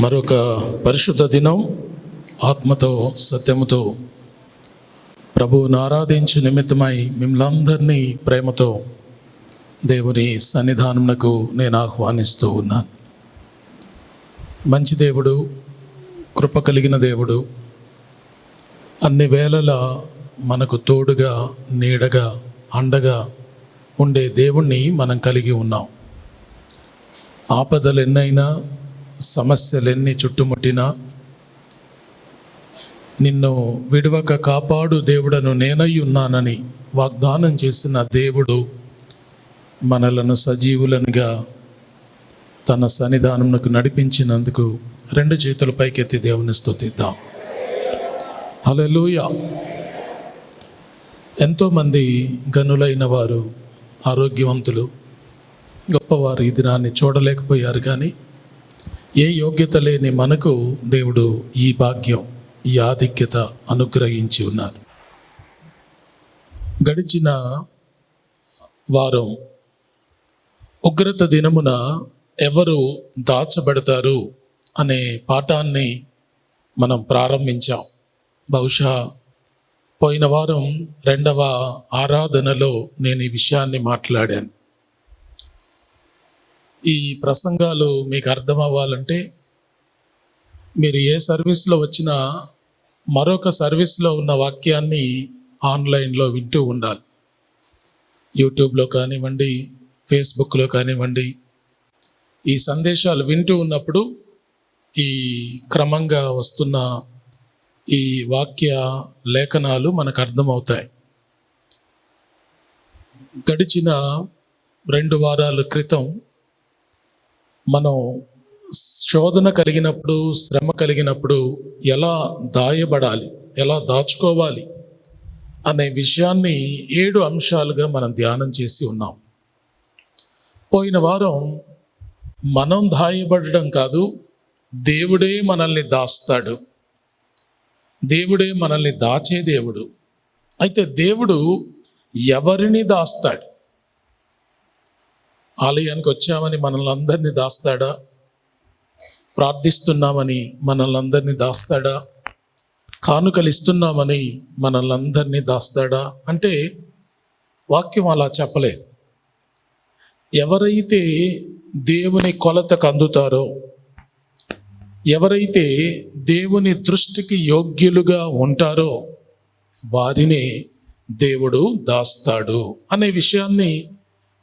మరొక పరిశుద్ధ దినం ఆత్మతో సత్యముతో ప్రభువును ఆరాధించు నిమిత్తమై మిమ్మల్ందరినీ ప్రేమతో దేవుని సన్నిధానమునకు నేను ఆహ్వానిస్తూ ఉన్నాను. మంచి దేవుడు, కృప కలిగిన దేవుడు, అన్ని వేళలా మనకు తోడుగా, నీడగా, అండగా ఉండే దేవుణ్ణి మనం కలిగి ఉన్నాం. ఆపదలు ఎన్నైనా, సమస్యలెన్ని చుట్టుముట్టినా నిన్ను విడవక కాపాడు దేవుడను నేనై ఉన్నానని వాగ్దానం చేసిన దేవుడు మనలను సజీవులనుగా తన సన్నిధానమునకు నడిపించినందుకు రెండు చేతుల పైకెత్తి దేవుని స్తుతిద్దాం. హల్లెలూయా. ఎంతోమంది గనులైన వారు, ఆరోగ్యవంతులు, గొప్పవారు ఈ దినాన్ని చూడలేకపోయారు. కానీ ఏ యోగ్యత లేని మనకు దేవుడు ఈ భాగ్యం, ఈ ఆధిక్యత అనుగ్రహించి ఉన్నారు. గడిచిన వారం ఉగ్రత దినమున ఎవరు దాచబడతారు అనే పాఠాన్ని మనం ప్రారంభించాం. బహుశా పోయిన వారం రెండవ ఆరాధనలో నేను ఈ విషయాన్ని మాట్లాడాను. ఈ ప్రసంగాలు మీకు అర్థం అవ్వాలంటే మీరు ఏ సర్వీస్లో వచ్చినా మరొక సర్వీస్లో ఉన్న వాక్యాన్ని ఆన్లైన్లో వింటూ ఉండాలి. యూట్యూబ్లో కానివ్వండి, ఫేస్బుక్లో కానివ్వండి, ఈ సందేశాలు వింటూ ఉన్నప్పుడు ఈ క్రమంగా వస్తున్న ఈ వాక్య లేఖనాలు మనకు అర్థమవుతాయి. గడిచిన 2 వారాల క్రితం మనం శోధన కలిగినప్పుడు, శ్రమ కలిగినప్పుడు ఎలా దాయబడాలి, ఎలా దాచుకోవాలి అనే విషయాన్ని 7 అంశాలుగా మనం ధ్యానం చేసి ఉన్నాం. పోయిన వారం మనం దాయబడడం కాదు, దేవుడే మనల్ని దాస్తాడు, దేవుడే మనల్ని దాచే దేవుడు. అయితే దేవుడు ఎవరిని దాస్తాడు? ఆలయానికి వచ్చామని మనల్ని అందరినీ దాస్తాడా? ప్రార్థిస్తున్నామని మనల్ని అందరినీ దాస్తాడా? కానుకలు ఇస్తున్నామని మనల్ని అందరినీ దాస్తాడా అంటే వాక్యం అలా చెప్పలేదు. ఎవరైతే దేవుని కొలతకు అందుతారో, ఎవరైతే దేవుని దృష్టికి యోగ్యులుగా ఉంటారో వారిని దేవుడు దాస్తాడు అనే విషయాన్ని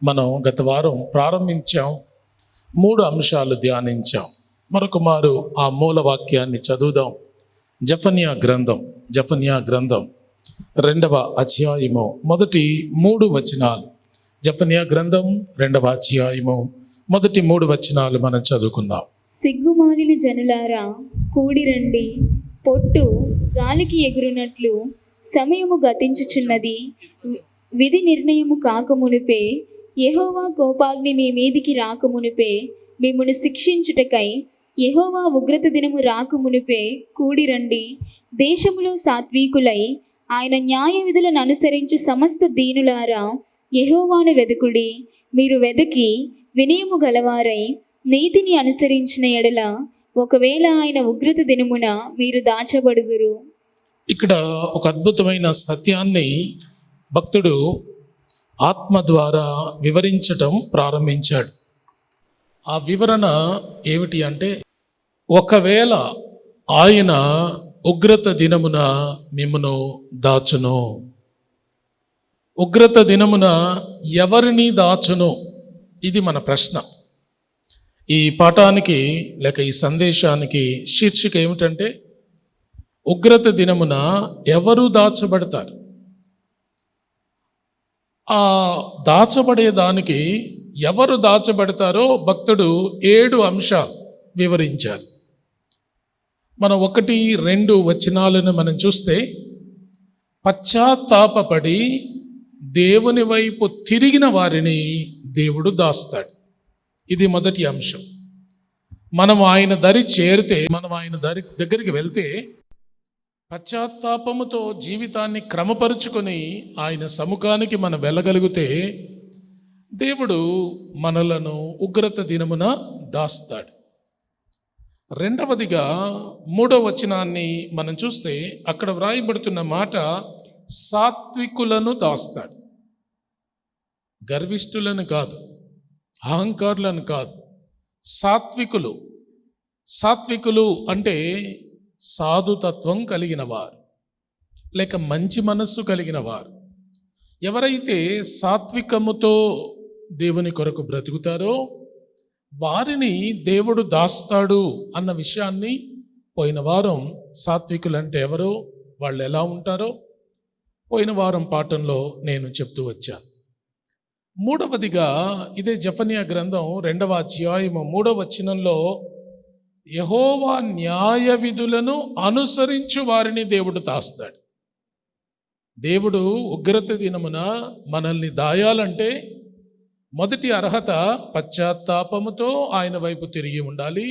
మనం గత వారం ప్రారంభించాం. 3 అంశాలు ధ్యానించాం. మరొక మారు ఆ మూల వాక్యాన్ని చదువుదాం. జెఫన్యా గ్రంథం 2వ అధ్యాయము మొదటి 3 వచనాలు. జెఫన్యా గ్రంథం 2వ అధ్యాయము మొదటి 3 వచనాలు మనం చదువుకుందాం. సిగ్గుమాలిన జనులారా కూడి రండి, పొట్టు గాలికి ఎగురునట్లు సమయము గతించుచున్నది. విధి నిర్ణయము కాకమునిపే, యెహోవా కోపాగ్ని మీ మీదికి రాకమునిపే, మిమ్మును శిక్షించుటకై యెహోవా ఉగ్రత దినము రాకమునిపే కూడి రండి. దేశములో సాత్వికులై ఆయన న్యాయ విధులను అనుసరించు సమస్త దీనులారా యెహోవాను వెదకుడి. మీరు వెదకి వినయము గలవారై నీతిని అనుసరించిన ఎడల ఒకవేళ ఆయన ఉగ్రత దినమున మీరు దాచబడుదురు. ఇక్కడ ఒక అద్భుతమైన సత్యాన్ని భక్తుడు ఆత్మ ద్వారా వివరించటం ప్రారంభించాడు. ఆ వివరణ ఏమిటి అంటే, ఒకవేళ ఆయన ఉగ్రత దినమున మిమ్మును దాచును. ఉగ్రత దినమున ఎవరిని దాచును? ఇది మన ప్రశ్న. ఈ పాఠానికి లేక ఈ సందేశానికి శీర్షిక ఏమిటంటే, ఉగ్రత దినమున ఎవరు దాచబడతారు? ఆ దాచబడేదానికి ఎవరు దాచబడతారో భక్తుడు 7 అంశాలు వివరించారు. మనం 1, 2 వచనాలను మనం చూస్తే, పశ్చాత్తాపపడి దేవుని వైపు తిరిగిన వారిని దేవుడు దాస్తాడు. ఇది మొదటి అంశం. మనం ఆయన దరి చేరితే, మనం ఆయన దగ్గరికి వెళ్తే, పశ్చాత్తాపముతో జీవితాన్ని క్రమపరుచుకొని ఆయన సముఖానికి మనం వెళ్ళగలిగితే దేవుడు మనలను ఉగ్రత దినమున దాస్తాడు. రెండవదిగా 3వ వచనాన్ని మనం చూస్తే అక్కడ వ్రాయబడుతున్న మాట సాత్వికులను దాస్తాడు. గర్విష్ఠులను కాదు, అహంకారులను కాదు, సాత్వికులు. సాత్వికులు అంటే సాధుతత్వం కలిగిన వారు, లేక మంచి మనస్సు కలిగిన వారు. ఎవరైతే సాత్వికముతో దేవుని కొరకు బ్రతుకుతారో వారిని దేవుడు దాస్తాడు అన్న విషయాన్ని పోయిన వారం సాత్వికులంటే ఎవరో, వాళ్ళు ఎలా ఉంటారో పోయిన వారం పాఠంలో నేను చెప్తూ వచ్చాను. మూడవదిగా ఇదే జెఫన్యా గ్రంథం 2వ అధ్యాయము 3వ వచనంలో యెహోవా న్యాయ విధులను అనుసరించు వారిని దేవుడు దాస్తాడు. దేవుడు ఉగ్రత దినమున మనల్ని దాయాలంటే మొదటి అర్హత పశ్చాత్తాపముతో ఆయన వైపు తిరిగి ఉండాలి.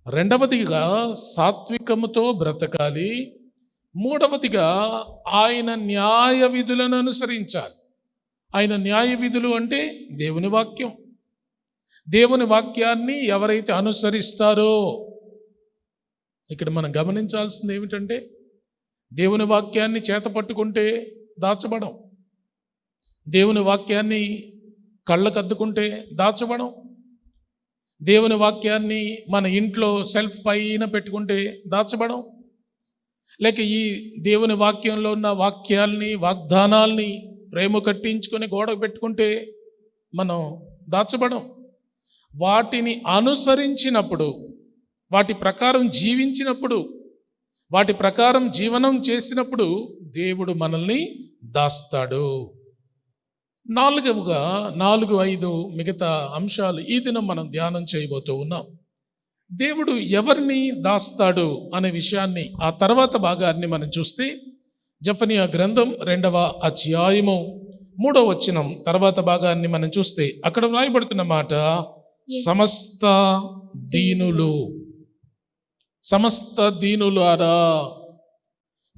రెండవదిగా సాత్వికముతో బ్రతకాలి. మూడవదిగా ఆయన న్యాయ విధులను అనుసరించాలి. ఆయన న్యాయ విధులు అంటే దేవుని వాక్యం. దేవుని వాక్యాన్ని ఎవరైతే అనుసరిస్తారో, ఇక్కడ మనం గమనించాల్సింది ఏమిటంటే దేవుని వాక్యాన్ని చేతపట్టుకుంటే దాచబడం, దేవుని వాక్యాన్ని కళ్ళకద్దుకుంటే దాచబడం, దేవుని వాక్యాన్ని మన ఇంట్లో సెల్ఫ్ పైన పెట్టుకుంటే దాచబడం, లేక ఈ దేవుని వాక్యంలో ఉన్న వాక్యాల్ని వాగ్దానాల్ని ప్రేమ కట్టించుకొని గోడకు పెట్టుకుంటే మనం దాచబడం. వాటిని అనుసరించినప్పుడు, వాటి ప్రకారం జీవించినప్పుడు, వాటి ప్రకారం జీవనం చేసినప్పుడు దేవుడు మనల్ని దాస్తాడు. 4-5 మిగతా అంశాలు ఈ దినం మనం ధ్యానం చేయబోతూ ఉన్నాం. దేవుడు ఎవరిని దాస్తాడు అనే విషయాన్ని ఆ తర్వాత భాగాన్ని మనం చూస్తే జెఫన్యా గ్రంథం 2వ అధ్యాయము 3వ వచనం తర్వాత భాగాన్ని మనం చూస్తే అక్కడ వ్రాయబడుతున్న మాట సమస్త దీనులారా.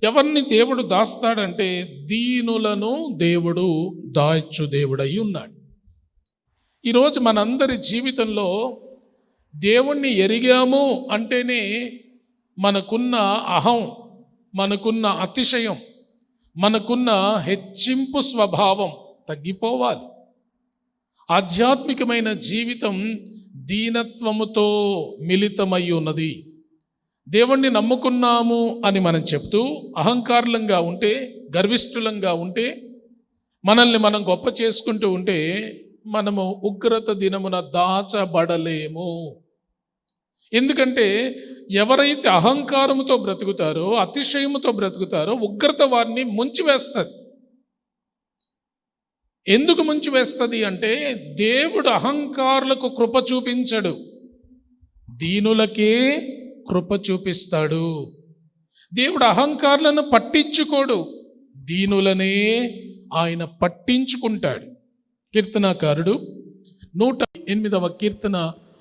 ఎవరిని దేవుడు దాస్తాడంటే దీనులను దేవుడు దాచు దేవుడై ఉన్నాడు. ఈరోజు మనందరి జీవితంలో దేవుణ్ణి ఎరిగాము అంటేనే మనకున్న అహం, మనకున్న అతిశయం, మనకున్న హెచ్చింపు స్వభావం తగ్గిపోవాలి. ఆధ్యాత్మికమైన జీవితం దీనత్వముతో మిళితమై ఉన్నది. దేవుణ్ణి నమ్ముకున్నాము అని మనం చెప్తూ అహంకారులంగా ఉంటే, గర్విష్ఠులంగా ఉంటే, మనల్ని మనం గొప్ప చేసుకుంటూ ఉంటే మనము ఉగ్రత దినమున దాచబడలేము. ఎందుకంటే ఎవరైతే అహంకారముతో బ్రతుకుతారో, అతిశయముతో బ్రతుకుతారో ఉగ్రత వారిని ముంచివేస్తుంది. ఎందుకు ముంచివేస్తుంది అంటే దేవుడు అహంకారులకు కృప చూపించడు, దీనులకే కృప చూపిస్తాడు. దేవుడు అహంకారులను పట్టించుకోడు, దీనులనే ఆయన పట్టించుకుంటాడు. కీర్తనాకారుడు 108వ కీర్తన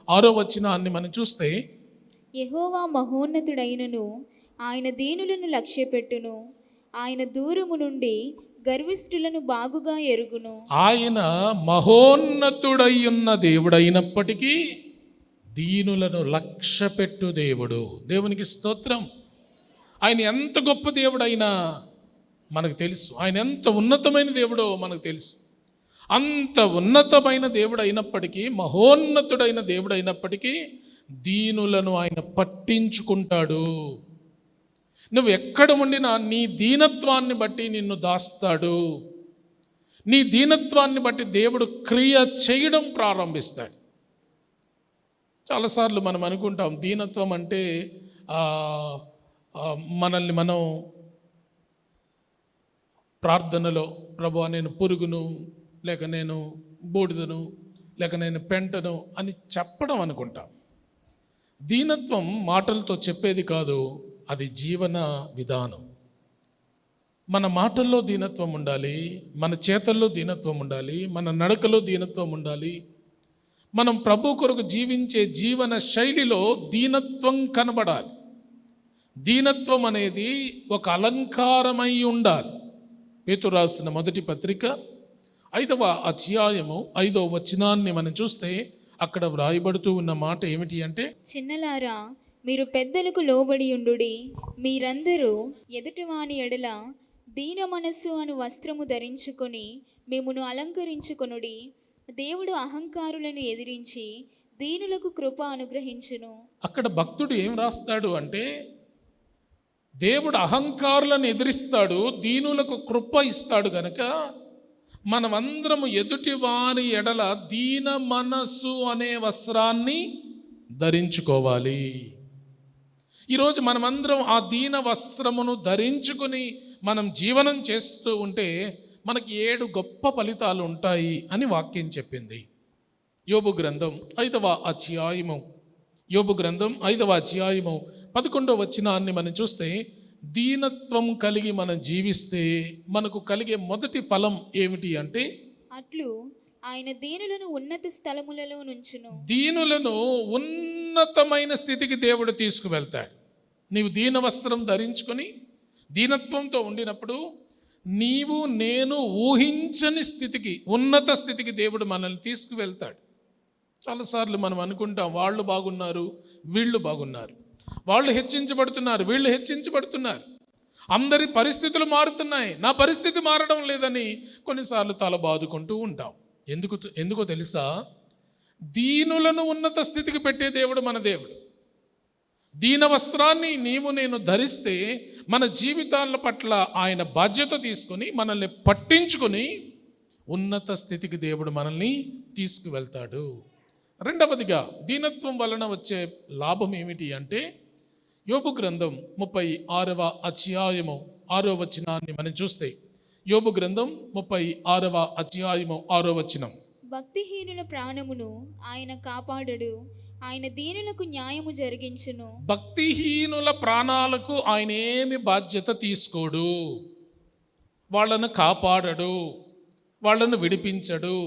6వ వచనాన్ని మనం చూస్తే యెహోవా మహోన్నతుడైనను ఆయన దీనులను లక్ష్యపెట్టును, ఆయన దూరము నుండి గర్విష్ఠులను బాగుగా ఎరుగును. ఆయన మహోన్నతుడై ఉన్న దేవుడైనప్పటికీ దీనులను లక్ష్యపెట్టు దేవుడు. దేవునికి స్తోత్రం. ఆయన ఎంత గొప్ప దేవుడైనా మనకు తెలుసు, ఆయన ఎంత ఉన్నతమైన దేవుడో మనకు తెలుసు. అంత ఉన్నతమైన దేవుడు అయినప్పటికీ, మహోన్నతుడైన దేవుడు అయినప్పటికీ దీనులను ఆయన పట్టించుకుంటాడు. నువ్వు ఎక్కడ ఉండినా నీ దీనత్వాన్ని బట్టి నిన్ను దాస్తాడు. నీ దీనత్వాన్ని బట్టి దేవుడు క్రియ చేయడం ప్రారంభిస్తాడు. చాలాసార్లు మనం అనుకుంటాం దీనత్వం అంటే మనల్ని మనం ప్రార్థనలో ప్రభువా నేను పురుగును, లేక నేను బూడిదను, లేక నేను పెంటను అని చెప్పడం అనుకుంటాం. దీనత్వం మాటలతో చెప్పేది కాదు, అది జీవన విధానం. మన మాటల్లో దీనత్వం ఉండాలి, మన చేతల్లో దీనత్వం ఉండాలి, మన నడకలో దీనత్వం ఉండాలి. మనం ప్రభు కొరకు జీవించే జీవన శైలిలో దీనత్వం కనబడాలి. దీనత్వం అనేది ఒక అలంకారమై ఉండాలి. పేతురు రాసిన మొదటి పత్రిక 5వ అధ్యాయము 5వ వచనాన్ని మనం చూస్తే అక్కడ వ్రాయబడుతూ ఉన్న మాట ఏమిటి అంటే, చిన్నలారా మీరు పెద్దలకు లోబడి ఉండుడి. మీరందరూ ఎదుటివాని ఎడల దీన మనస్సు అను వస్త్రము ధరించుకొని మిమ్మును అలంకరించుకొనుడి. దేవుడు అహంకారులను ఎదిరించి దీనులకు కృప అనుగ్రహించును. అక్కడ భక్తుడు ఏం రాస్తాడు అంటే, దేవుడు అహంకారులను ఎదిరిస్తాడు, దీనులకు కృప ఇస్తాడు గనక మనమందరము ఎదుటి వారి ఎడల దీన మనస్సు అనే వస్త్రాన్ని ధరించుకోవాలి. ఈరోజు మనమందరం ఆ దీన వస్త్రమును ధరించుకుని మనం జీవనం చేస్తూ ఉంటే మనకి 7 గొప్ప ఫలితాలు ఉంటాయి అని వాక్యం చెప్పింది. యోబు గ్రంథం 5వ అధ్యాయము 11వ వచనాన్ని మనం చూస్తే, దీనత్వం కలిగి మనం జీవిస్తే మనకు కలిగే మొదటి ఫలం ఏమిటి అంటే, అట్లు ఆయన దీనులను ఉన్నత స్థలములలో నుంచును. దీనులను ఉన్నతమైన స్థితికి దేవుడు తీసుకువెళ్తాడు. నీవు దీన వస్త్రం ధరించుకొని దీనత్వంతో ఉండినప్పుడు నీవు నేను ఊహించని స్థితికి, ఉన్నత స్థితికి దేవుడు మనల్ని తీసుకువెళ్తాడు. చాలాసార్లు మనం అనుకుంటాం, వాళ్ళు బాగున్నారు, వీళ్ళు బాగున్నారు, వాళ్ళు హెచ్చించబడుతున్నారు, వీళ్ళు హెచ్చించబడుతున్నారు, అందరి పరిస్థితులు మారుతున్నాయి, నా పరిస్థితి మారడం లేదని కొన్నిసార్లు తల బాదుకుంటూ ఉంటాం. ఎందుకో తెలుసా? దీనులను ఉన్నత స్థితికి పెట్టే దేవుడు మన దేవుడు. దీన వస్త్రాన్ని నీవు నేను ధరిస్తే మన జీవితాల పట్ల ఆయన బాధ్యత తీసుకొని మనల్ని పట్టించుకొని ఉన్నత స్థితికి దేవుడు మనల్ని తీసుకువెళ్తాడు. రెండవదిగా, దీనత్వం వలన వచ్చే లాభం ఏమిటి అంటే, యోబు గ్రంథం 36వ అధ్యాయము 6వ వచనాన్ని మనం చూస్తే, యోబు గ్రంథం 36వ అధ్యాయము 6వ వచనం. భక్తిహీనుల ప్రాణమును ఆయన కాపాడడు, ఆయన దీనులకు న్యాయము జరిగించును. భక్తిహీనుల ప్రాణాలకు ఆయన ఏమి బాధ్యత తీసుకోడు, వాళ్ళను కాపాడడు, వాళ్ళను విడిపించడు,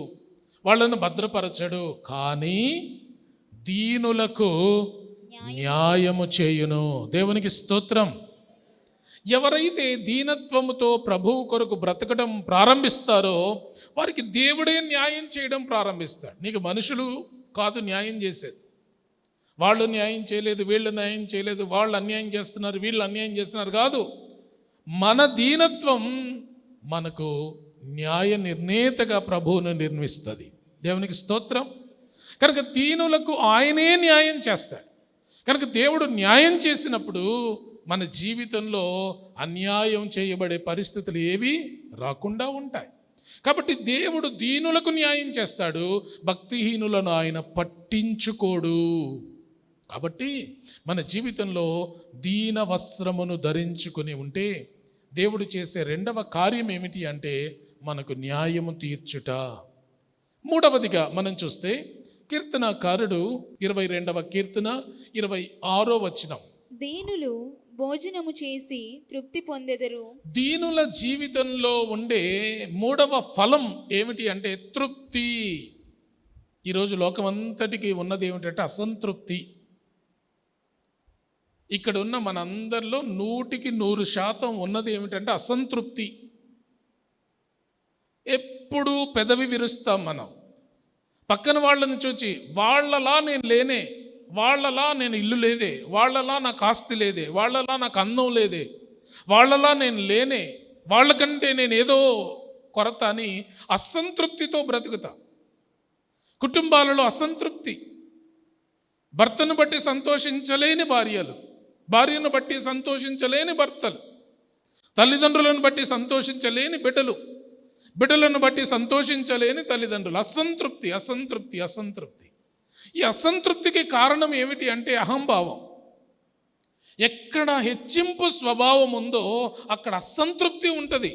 వాళ్ళను భద్రపరచడు. కానీ దీనులకు న్యాయము చేయును. దేవునికి స్తోత్రం. ఎవరైతే దీనత్వముతో ప్రభువు కొరకు బ్రతకడం ప్రారంభిస్తారో వారికి దేవుడే న్యాయం చేయడం ప్రారంభిస్తాడు. నీకు మనుషులు కాదు న్యాయం చేసేది. వాళ్ళు న్యాయం చేయలేదు, వీళ్ళు న్యాయం చేయలేదు, వాళ్ళు అన్యాయం చేస్తున్నారు, వీళ్ళు అన్యాయం చేస్తున్నారు కాదు. మన దీనత్వం మనకు న్యాయ నిర్ణేతగా ప్రభువును నిర్మిస్తుంది. దేవునికి స్తోత్రం. కనుక దీనులకు ఆయనే న్యాయం చేస్తాడు. కనుక దేవుడు న్యాయం చేసినప్పుడు మన జీవితంలో అన్యాయం చేయబడే పరిస్థితులు ఏవి రాకుండా ఉంటాయి. కాబట్టి దేవుడు దీనులకు న్యాయం చేస్తాడు, భక్తిహీనులను ఆయన పట్టించుకోడు. కాబట్టి మన జీవితంలో దీన వస్త్రమును ధరించుకుని ఉంటే దేవుడు చేసే రెండవ కార్యం ఏమిటి అంటే మనకు న్యాయము తీర్చుట. మూడవదిగా మనం చూస్తే కీర్తనకారుడు 22వ కీర్తన 26వ వచనం. దీనులు భోజనము చేసి తృప్తి పొందెదరు. దీనుల జీవితంలో ఉండే మూడవ ఫలం ఏమిటి అంటే తృప్తి. ఈరోజు లోకమంతటికి ఉన్నది ఏమిటంటే అసంతృప్తి. ఇక్కడ ఉన్న మనందరిలో 100% ఉన్నది ఏమిటంటే అసంతృప్తి. ఎప్పుడు పెదవి విరుస్తాం మనం. పక్కన వాళ్ళని చూచి వాళ్ళలా నేను లేనే, వాళ్ళలా నేను ఇల్లు లేదే, వాళ్ళలా నాకు ఆస్తి లేదే, వాళ్ళలా నాకు అందం లేదే, వాళ్ళలా నేను లేనే, వాళ్ళకంటే నేను ఏదో కొరత అని అసంతృప్తితో బ్రతుకుతా. కుటుంబాలలో అసంతృప్తి. భర్తను బట్టి సంతోషించలేని భార్యలు, భార్యను బట్టి సంతోషించలేని భర్తలు, తల్లిదండ్రులను బట్టి సంతోషించలేని బిడ్డలు, బిడ్డలను బట్టి సంతోషించలేని తల్లిదండ్రులు. అసంతృప్తి అసంతృప్తి అసంతృప్తి. ఈ అసంతృప్తికి కారణం ఏమిటి అంటే అహంభావం. ఎక్కడ హెచ్చింపు స్వభావం ఉందో అక్కడ అసంతృప్తి ఉంటుంది.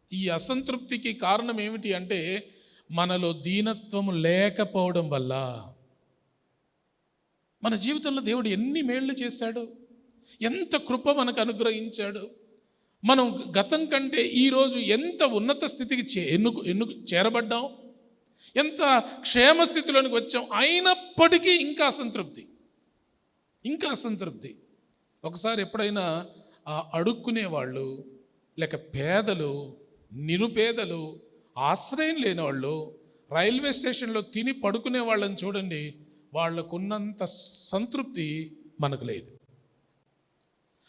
ఈ అసంతృప్తికి కారణం ఏమిటి అంటే మనలో దీనత్వము లేకపోవడం వల్ల. మన జీవితంలో దేవుడు ఎన్ని మేళ్ళు చేశాడు, ఎంత కృప మనకు అనుగ్రహించాడు. మనం గతం కంటే ఈరోజు ఎంత ఉన్నత స్థితికి చేరబడ్డాం, ఎంత క్షేమ స్థితిలోనికి వచ్చాం. అయినప్పటికీ ఇంకా అసంతృప్తి. ఒకసారి ఎప్పుడైనా అడుక్కునేవాళ్ళు, లేక పేదలు, నిరుపేదలు, ఆశ్రయం లేని వాళ్ళు రైల్వే స్టేషన్లో తిని పడుకునే వాళ్ళని చూడండి. వాళ్ళకున్నంత సంతృప్తి మనకు లేదు.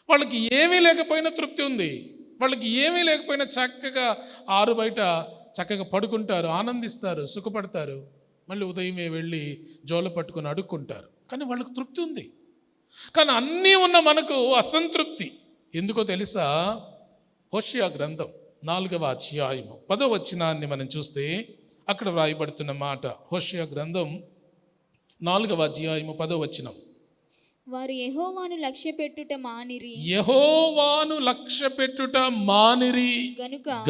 వాళ్ళకి ఏమీ లేకపోయినా తృప్తి ఉంది. వాళ్ళకి ఏమీ లేకపోయినా చక్కగా ఆరు బయట చక్కగా పడుకుంటారు, ఆనందిస్తారు, సుఖపడతారు. మళ్ళీ ఉదయమే వెళ్ళి జోల పట్టుకొని అడుక్కుంటారు. కానీ వాళ్ళకి తృప్తి ఉంది. కానీ అన్నీ ఉన్న మనకు అసంతృప్తి ఎందుకో తెలుసా? హోషేయ గ్రంథం 4వ అధ్యాయము 10వ వచనాన్ని మనం చూస్తే అక్కడ వ్రాయబడుతున్న మాట. హోషేయ గ్రంథం 4వ అధ్యాయము 10వ వచనం. వారు యెహోవాను లక్ష్యపెట్టుట మానిరి యెహోవాను లక్ష్యపెట్టుట మానిరి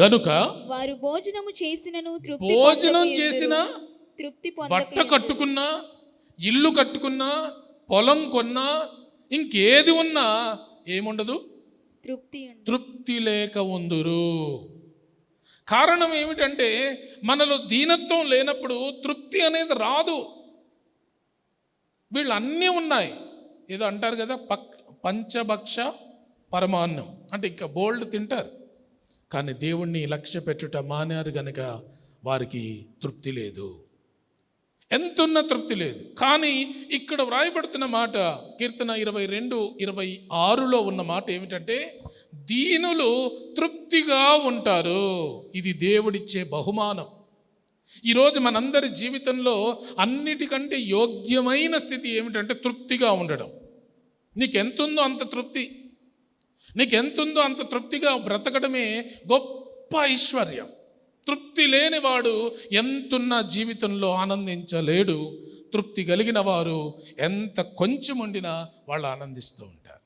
గనుక వారు భోజనము చేసినను తృప్తి భోజనం చేసిన, తృప్తి బట్ట కట్టుకున్నా, ఇల్లు కట్టుకున్నా, పొలం కొన్నా, ఇంకేది ఉన్నా ఏముండదు, తృప్తి లేక ఉందురు. కారణం ఏమిటంటే మనలో దీనత్వం లేనప్పుడు తృప్తి అనేది రాదు. వీళ్ళు అన్నీ ఉన్నాయి, ఏదో అంటారు కదా, పంచభక్ష పరమాన్నం అంటే ఇంకా బోల్డ్ తింటారు. కానీ దేవుణ్ణి లక్ష్య పెట్టుట మానారు గనక వారికి తృప్తి లేదు, ఎంతున్న తృప్తి లేదు. కానీ ఇక్కడ వ్రాయబడుతున్న మాట కీర్తన 22:26లో ఉన్న మాట ఏమిటంటే దీనులు తృప్తిగా ఉంటారు. ఇది దేవుడిచ్చే బహుమానం. ఈరోజు మనందరి జీవితంలో అన్నిటికంటే యోగ్యమైన స్థితి ఏమిటంటే తృప్తిగా ఉండడం. నీకెంతుందో అంత తృప్తి, నీకెంతుందో అంత తృప్తిగా బ్రతకడమే గొప్ప ఐశ్వర్యం. తృప్తి లేనివాడు ఎంతున్న జీవితంలో ఆనందించలేడు. తృప్తి కలిగిన వారు ఎంత కొంచెం ఉండినా వాళ్ళు ఆనందిస్తూ ఉంటారు.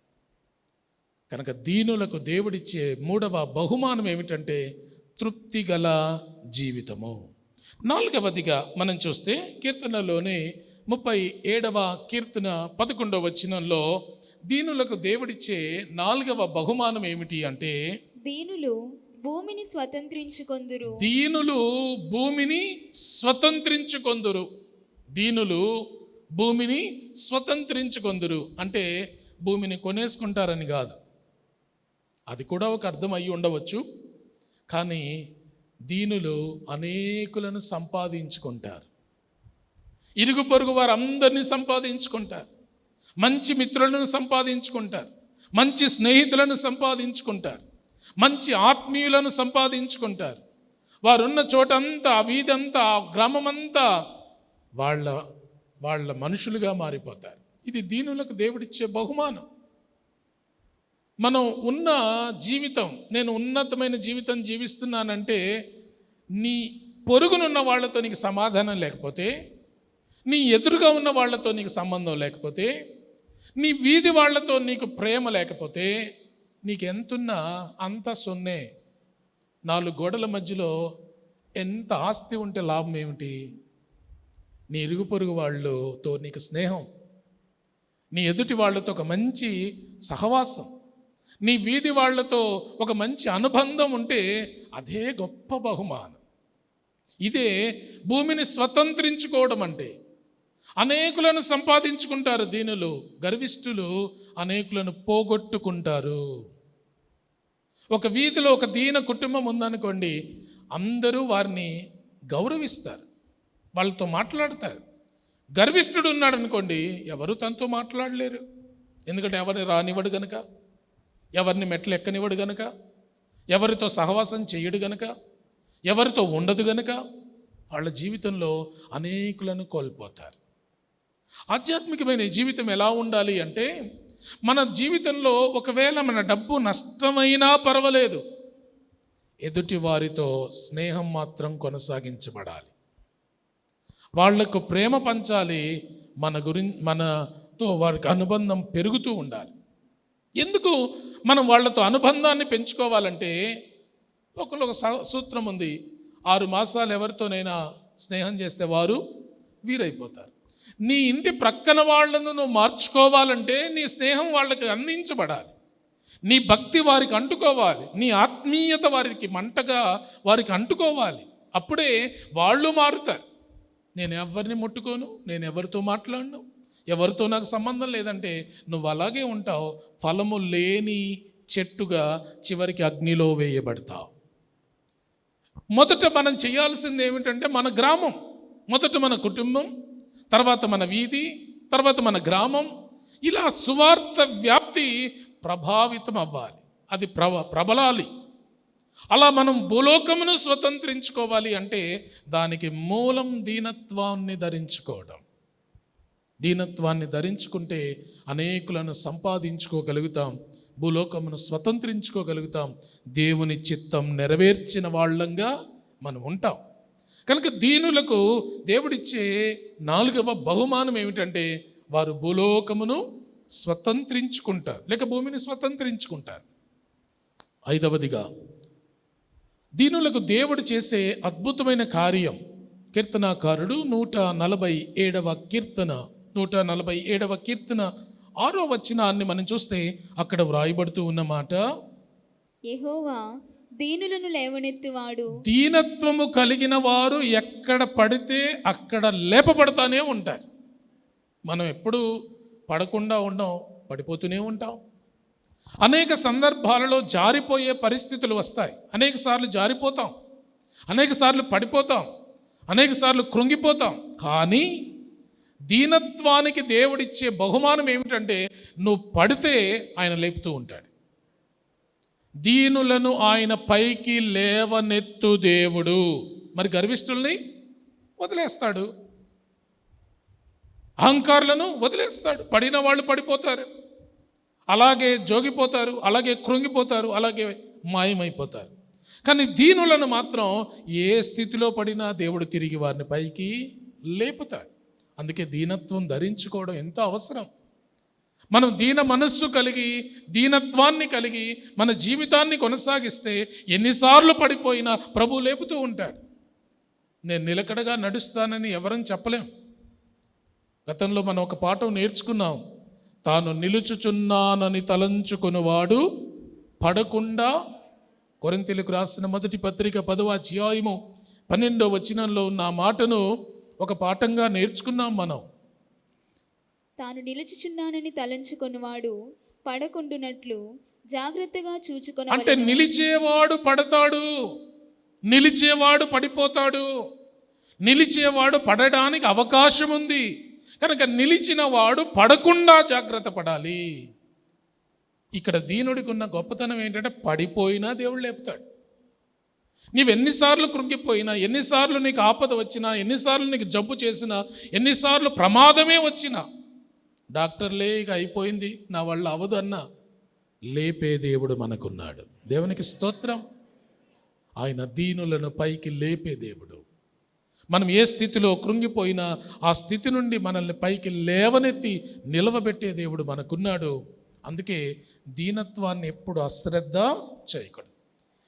కనుక దీనులకు దేవుడిచ్చే 3వ బహుమానం ఏమిటంటే తృప్తి గల జీవితము. 4వదిగా మనం చూస్తే కీర్తనలోని 37వ కీర్తన 11వ వచనంలో దీనులకు దేవుడిచ్చే 4వ బహుమానం ఏమిటి అంటే దీనులు భూమిని స్వతంత్రించుకొందురు. దీనులు భూమిని స్వతంత్రించుకొందురు. దీనులు భూమిని స్వతంత్రించుకొందురు అంటే భూమిని కొనేసుకుంటారని కాదు, అది కూడా ఒక అర్థం అయ్యి ఉండవచ్చు. కానీ దీనులు అనేకులను సంపాదించుకుంటారు, ఇరుగు పొరుగు వారందరినీ సంపాదించుకుంటారు, మంచి మిత్రులను సంపాదించుకుంటారు, మంచి స్నేహితులను సంపాదించుకుంటారు, మంచి ఆత్మీయులను సంపాదించుకుంటారు. వారున్న చోటంతా, ఆ వీధంతా, ఆ గ్రామమంతా వాళ్ళ మనుషులుగా మారిపోతారు. ఇది దీనులకు దేవుడిచ్చే బహుమానం. మనం ఉన్న జీవితం, నేను ఉన్నతమైన జీవితం జీవిస్తున్నానంటే నీ పొరుగునున్న వాళ్ళతో నీకు సమాధానం లేకపోతే, నీ ఎదురుగా ఉన్న వాళ్ళతో నీకు సంబంధం లేకపోతే, నీ వీధి వాళ్ళతో నీకు ప్రేమ లేకపోతే నీకెంతున్నా అంత సొన్నే. 4 గోడల మధ్యలో ఎంత ఆస్తి ఉంటే లాభం ఏమిటి? నీ ఇరుగు పొరుగు వాళ్ళతో నీకు స్నేహం, నీ ఎదుటి వాళ్ళతో ఒక మంచి సహవాసం, నీ వీధి వాళ్ళతో ఒక మంచి అనుబంధం ఉంటే అదే గొప్ప బహుమానం. ఇదే భూమిని స్వతంత్రించుకోవడం అంటే. అనేకులను సంపాదించుకుంటారు దీనులు, గర్విష్ఠులు అనేకులను పోగొట్టుకుంటారు. ఒక వీధిలో ఒక దీన కుటుంబం ఉందనుకోండి, అందరూ వారిని గౌరవిస్తారు, వాళ్ళతో మాట్లాడతారు. గర్విష్ఠుడు ఉన్నాడు అనుకోండి, ఎవరు తనతో మాట్లాడలేరు. ఎందుకంటే ఎవరిని రానివ్వడు గనక, ఎవరిని మెట్లు ఎక్కనివ్వడు గనక, ఎవరితో సహవాసం చేయడు గనక, ఎవరితో ఉండదు గనక వాళ్ళ జీవితంలో అనేకులను కోల్పోతారు. ఆధ్యాత్మికమైన జీవితం ఎలా ఉండాలి అంటే, మన జీవితంలో ఒకవేళ మన డబ్బు నష్టమైనా పర్వాలేదు, ఎదుటి వారితో స్నేహం మాత్రం కొనసాగించబడాలి. వాళ్లకు ప్రేమ పంచాలి, మనతో వారికి అనుబంధం పెరుగుతూ ఉండాలి. ఎందుకు మనం వాళ్ళతో అనుబంధాన్ని పెంచుకోవాలంటే ఒక సూత్రం ఉంది. 6 మాసాలు ఎవరితోనైనా స్నేహం చేస్తే వారు వీరైపోతారు. నీ ఇంటి ప్రక్కన వాళ్ళను నువ్వు మార్చుకోవాలంటే నీ స్నేహం వాళ్ళకి అందించబడాలి, నీ భక్తి వారికి అంటుకోవాలి, నీ ఆత్మీయత వారికి మంటగా వారికి అంటుకోవాలి. అప్పుడే వాళ్ళు మారుతారు. నేను ఎవరిని ముట్టుకోను, నేను ఎవరితో మాట్లాడను, ఎవరితో నాకు సంబంధం లేదంటే నువ్వు అలాగే ఉంటావు. ఫలము లేని చెట్టుగా చివరికి అగ్నిలో వేయబడతావు. మొదట మనం చేయాల్సింది ఏమిటంటే మన గ్రామం, మొదట మన కుటుంబం, తర్వాత మన వీధి, తర్వాత మన గ్రామం, ఇలా సువార్త వ్యాప్తి ప్రభావితం అవ్వాలి, అది ప్రబలాలి. అలా మనం భూలోకమును స్వతంత్రించుకోవాలి అంటే దానికి మూలం దీనత్వాన్ని ధరించుకోవడం. దీనత్వాన్ని ధరించుకుంటే అనేకులను సంపాదించుకోగలుగుతాం, భూలోకమును స్వతంత్రించుకోగలుగుతాం, దేవుని చిత్తం నెరవేర్చిన వాళ్ళంగా మనం ఉంటాం. కనుక దీనులకు దేవుడిచ్చే 4వ బహుమానం ఏమిటంటే వారు భూలోకమును స్వతంత్రించుకుంటారు, లేక భూమిని స్వతంత్రించుకుంటారు. 5వదిగా దీనులకు దేవుడు చేసే అద్భుతమైన కార్యం. కీర్తనాకారుడు 147వ కీర్తన 6వ వచనాన్ని మనం చూస్తే అక్కడ వ్రాయబడుతూ ఉన్నమాట, యెహోవా దీనులను లేవనెత్తువాడు. దీనత్వము కలిగిన వారు ఎక్కడ పడితే అక్కడ లేపబడతానే ఉంటారు. మనం ఎప్పుడు పడకుండా ఉండం, పడిపోతూనే ఉంటాం. అనేక సందర్భాలలో జారిపోయే పరిస్థితులు వస్తాయి. అనేక సార్లు జారిపోతాం, అనేక సార్లు పడిపోతాం, అనేక సార్లు కృంగిపోతాం. కానీ దీనత్వానికి దేవుడిచ్చే బహుమానం ఏమిటంటే నువ్వు పడితే ఆయన లేపుతూ ఉంటాడు. దీనులను ఆయన పైకి లేవనెత్తు దేవుడు. మరి గర్విష్ఠుల్ని వదిలేస్తాడు, అహంకారులను వదిలేస్తాడు. పడిన వాళ్ళు పడిపోతారు, అలాగే జోగిపోతారు, అలాగే కృంగిపోతారు, అలాగే మాయమైపోతారు. కానీ దీనులను మాత్రం ఏ స్థితిలో పడినా దేవుడు తిరిగి వారిని పైకి లేపుతాడు. అందుకే దీనత్వం ధరించుకోవడం ఎంతో అవసరం. మనం దీన మనస్సు కలిగి, దీనత్వాన్ని కలిగి మన జీవితాన్ని కొనసాగిస్తే ఎన్నిసార్లు పడిపోయినా ప్రభు లేపుతూ ఉంటాడు. నేను నిలకడగా నడుస్తానని ఎవరని చెప్పలేం. గతంలో మనం ఒక పాఠం నేర్చుకున్నాం, తాను నిలుచుచున్నానని తలంచుకున్నవాడు పడకుండా. కొరింథీయులకు రాసిన మొదటి పత్రిక 10వ అధ్యాయము 12వ వచనంలో ఉన్న ఆ మాటను ఒక పాఠంగా నేర్చుకున్నాం మనం. తాను నిలుచుచున్నానని తలంచుకొనువాడు పడకుండునట్లు జాగ్రత్తగా చూచుకొన. అంటే నిలిచేవాడు పడతాడు, నిలిచేవాడు పడిపోతాడు, నిలిచేవాడు పడడానికి అవకాశం ఉంది. కనుక నిలిచిన వాడు పడకుండా జాగ్రత్త పడాలి. ఇక్కడ దీనుడికి ఉన్న గొప్పతనం ఏంటంటే పడిపోయినా దేవుడు లేపుతాడు. నీవెన్నిసార్లు కృంగిపోయినా, ఎన్నిసార్లు నీకు ఆపద వచ్చినా, ఎన్నిసార్లు నీకు జబ్బు చేసినా, ఎన్నిసార్లు ప్రమాదమే వచ్చినా, డాక్టర్లే ఇక అయిపోయింది నా వల్ల అవదు అన్నా, లేపే దేవుడు మనకున్నాడు. దేవునికి స్తోత్రం. ఆయన దీనులను పైకి లేపే దేవుడు. మనం ఏ స్థితిలో కృంగిపోయినా ఆ స్థితి నుండి మనల్ని పైకి లేవనెత్తి నిలవబెట్టే దేవుడు మనకున్నాడు. అందుకే దీనత్వాన్ని ఎప్పుడు అశ్రద్ధ చేయకూడదు.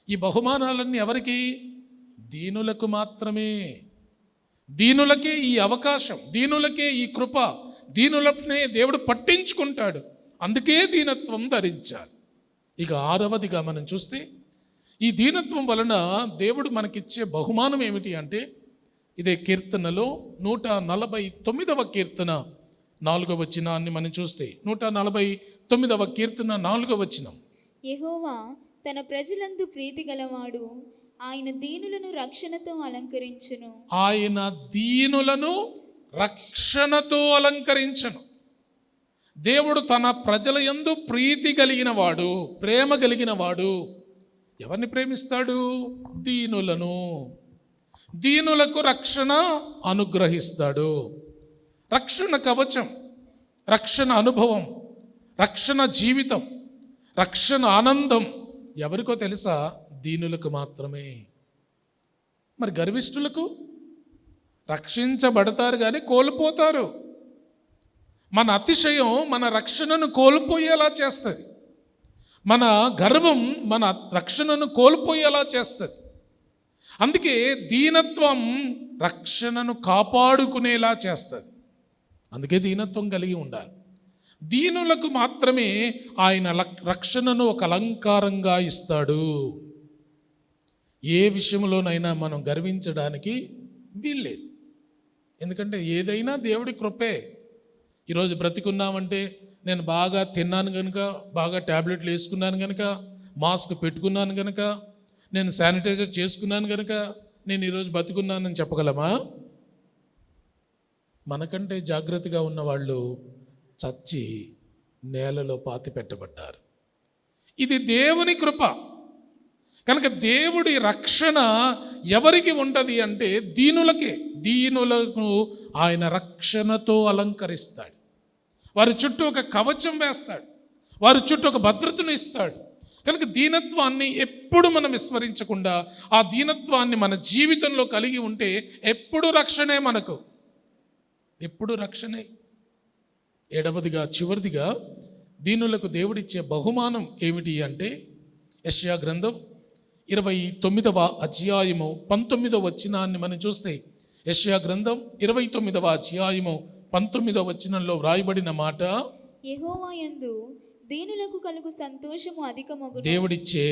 ఈ బహుమానాలన్నీ ఎవరికి? దీనులకు మాత్రమే. దీనులకే ఈ అవకాశం, దీనులకే ఈ కృప, దీనులనే దేవుడు పట్టించుకుంటాడు. అందుకే దీనత్వం ధరించాలి. ఇక 6వదిగా మనం చూస్తే ఈ దీనత్వం వలన దేవుడు మనకిచ్చే బహుమానం ఏమిటి అంటే, ఇదే కీర్తనలో 149వ కీర్తన 4వ వచనాన్ని మనం చూస్తే 149వ కీర్తన 4వ వచనం, యెహోవా తన ప్రజలందు ప్రీతి గలవాడు, ఆయన దీనులను రక్షణతో అలంకరించును. ఆయన దీనులను రక్షణతో అలంకరించను. దేవుడు తన ప్రజల యందు ప్రీతి కలిగిన వాడు, ప్రేమ కలిగిన వాడు. ఎవరిని ప్రేమిస్తాడు? దీనులను. దీనులకు రక్షణ అనుగ్రహిస్తాడు. రక్షణ కవచం, రక్షణ అనుభవం, రక్షణ జీవితం, రక్షణ ఆనందం ఎవరికో తెలుసా? దీనులకు మాత్రమే. మరి గర్విష్ఠులకు రక్షించబడతారు కానీ కోల్పోతారు. మన అతిశయం మన రక్షణను కోల్పోయేలా చేస్తుంది. మన గర్వం మన రక్షణను కోల్పోయేలా చేస్తుంది. అందుకే దీనత్వం రక్షణను కాపాడుకునేలా చేస్తుంది. అందుకే దీనత్వం కలిగి ఉండాలి. దీనులకు మాత్రమే ఆయన రక్షణను ఒక అలంకారంగా ఇస్తాడు. ఏ విషయంలోనైనా మనం గర్వించడానికి వీల్లేదు. ఎందుకంటే ఏదైనా దేవుడి కృపే. ఈరోజు బ్రతికున్నామంటే నేను బాగా తిన్నాను కనుక, బాగా ట్యాబ్లెట్లు వేసుకున్నాను కనుక, మాస్క్ పెట్టుకున్నాను కనుక, నేను శానిటైజర్ చేసుకున్నాను కనుక నేను ఈరోజు బతుకున్నానని చెప్పగలమా? మనకంటే జాగ్రత్తగా ఉన్నవాళ్ళు చచ్చి నేలలో పాతి పెట్టబడ్డారు. ఇది దేవుని కృప. కనుక దేవుడి రక్షణ ఎవరికి ఉంటుంది అంటే దీనులకే. దీనులకు ఆయన రక్షణతో అలంకరిస్తాడు. వారి చుట్టూ ఒక కవచం వేస్తాడు, వారి చుట్టూ ఒక భద్రతను ఇస్తాడు. కనుక దీనత్వాన్ని ఎప్పుడు మనం విస్మరించకుండా ఆ దీనత్వాన్ని మన జీవితంలో కలిగి ఉంటే ఎప్పుడు రక్షణే, మనకు ఎప్పుడు రక్షణే. ఏడవదిగా, చివరిదిగా, దీనులకు దేవుడిచ్చే బహుమానం ఏమిటి అంటే యెషయా గ్రంథం 29వ అధ్యాయము 19వ వచనాన్ని మనం చూస్తే, యెషయా గ్రంథం 29వ అధ్యాయము 19వ వచనంలో వ్రాయబడిన మాట, యెహోవా యందు దీనులకు కలుగు సంతోషము అధికమగును. దేవుడిచ్చే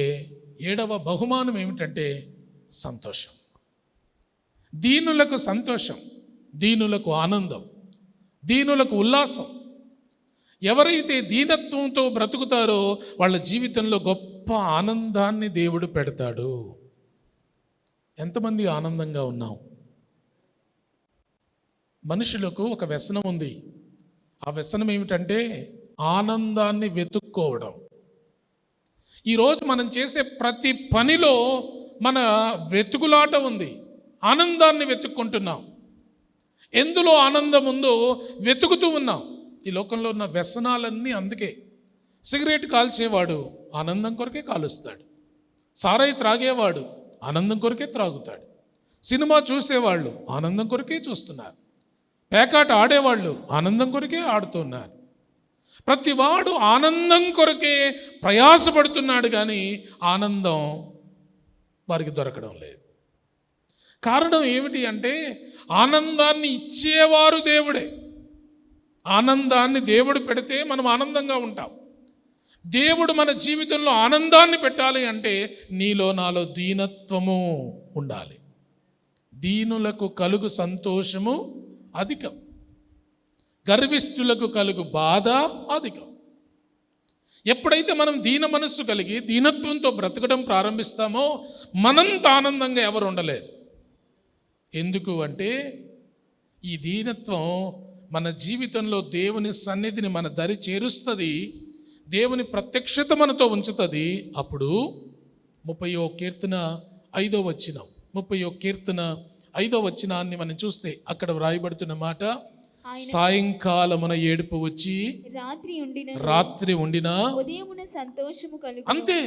7వ బహుమానం ఏమిటంటే సంతోషం. దీనులకు సంతోషం, దీనులకు ఆనందం, దీనులకు ఉల్లాసం. ఎవరైతే దీనత్వంతో బ్రతుకుతారో వాళ్ళ జీవితంలో గొప్ప ఆనందాన్ని దేవుడు పెడతాడు. ఎంతమంది ఆనందంగా ఉన్నాం? మనుషులకు ఒక వ్యసనం ఉంది. ఆ వ్యసనం ఏమిటంటే ఆనందాన్ని వెతుక్కోవడం. ఈరోజు మనం చేసే ప్రతి పనిలో మన వెతుకులాట ఉంది. ఆనందాన్ని వెతుక్కుంటున్నాం. ఎందులో ఆనందం ఉందో వెతుకుతూ ఉన్నాం. ఈ లోకంలో ఉన్న వ్యసనాలన్నీ అందుకే. సిగరెట్ కాల్చేవాడు ఆనందం కొరకే కాలుస్తాడు. సారాయి త్రాగేవాడు ఆనందం కొరకే త్రాగుతాడు. సినిమా చూసేవాళ్ళు ఆనందం కొరకే చూస్తున్నారు. పేకాట ఆడేవాళ్ళు ఆనందం కొరకే ఆడుతున్నారు. ప్రతివాడు ఆనందం కొరకే ప్రయాసపడుతున్నాడు, కానీ ఆనందం వారికి దొరకడం లేదు. కారణం ఏమిటి అంటే ఆనందాన్ని ఇచ్చేవారు దేవుడే. ఆనందాన్ని దేవుడు పెడితే మనం ఆనందంగా ఉంటాం. దేవుడు మన జీవితంలో ఆనందాన్ని పెట్టాలి అంటే నీలో నాలో దీనత్వము ఉండాలి. దీనులకు కలుగు సంతోషము అధికం, గర్విష్ఠులకు కలుగు బాధ అధికం. ఎప్పుడైతే మనం దీన మనస్సు కలిగి దీనత్వంతో బ్రతకడం ప్రారంభిస్తామో మనంత ఆనందంగా ఎవరు ఉండలేరు. ఎందుకు అంటే ఈ దీనత్వం మన జీవితంలో దేవుని సన్నిధిని మన దరి చేరుస్తుంది, దేవుని ప్రత్యక్షత మనతో ఉంచుతుంది. అప్పుడు 30వ కీర్తన 5వ వచనం, 30వ కీర్తన 5వ వచనాన్ని మనం చూస్తే అక్కడ వ్రాయబడుతున్న మాట, సాయంకాలమున ఏడుపు వచ్చి రాత్రి ఉండినా ఉదయమున సంతోషము కలుగు. అంతే.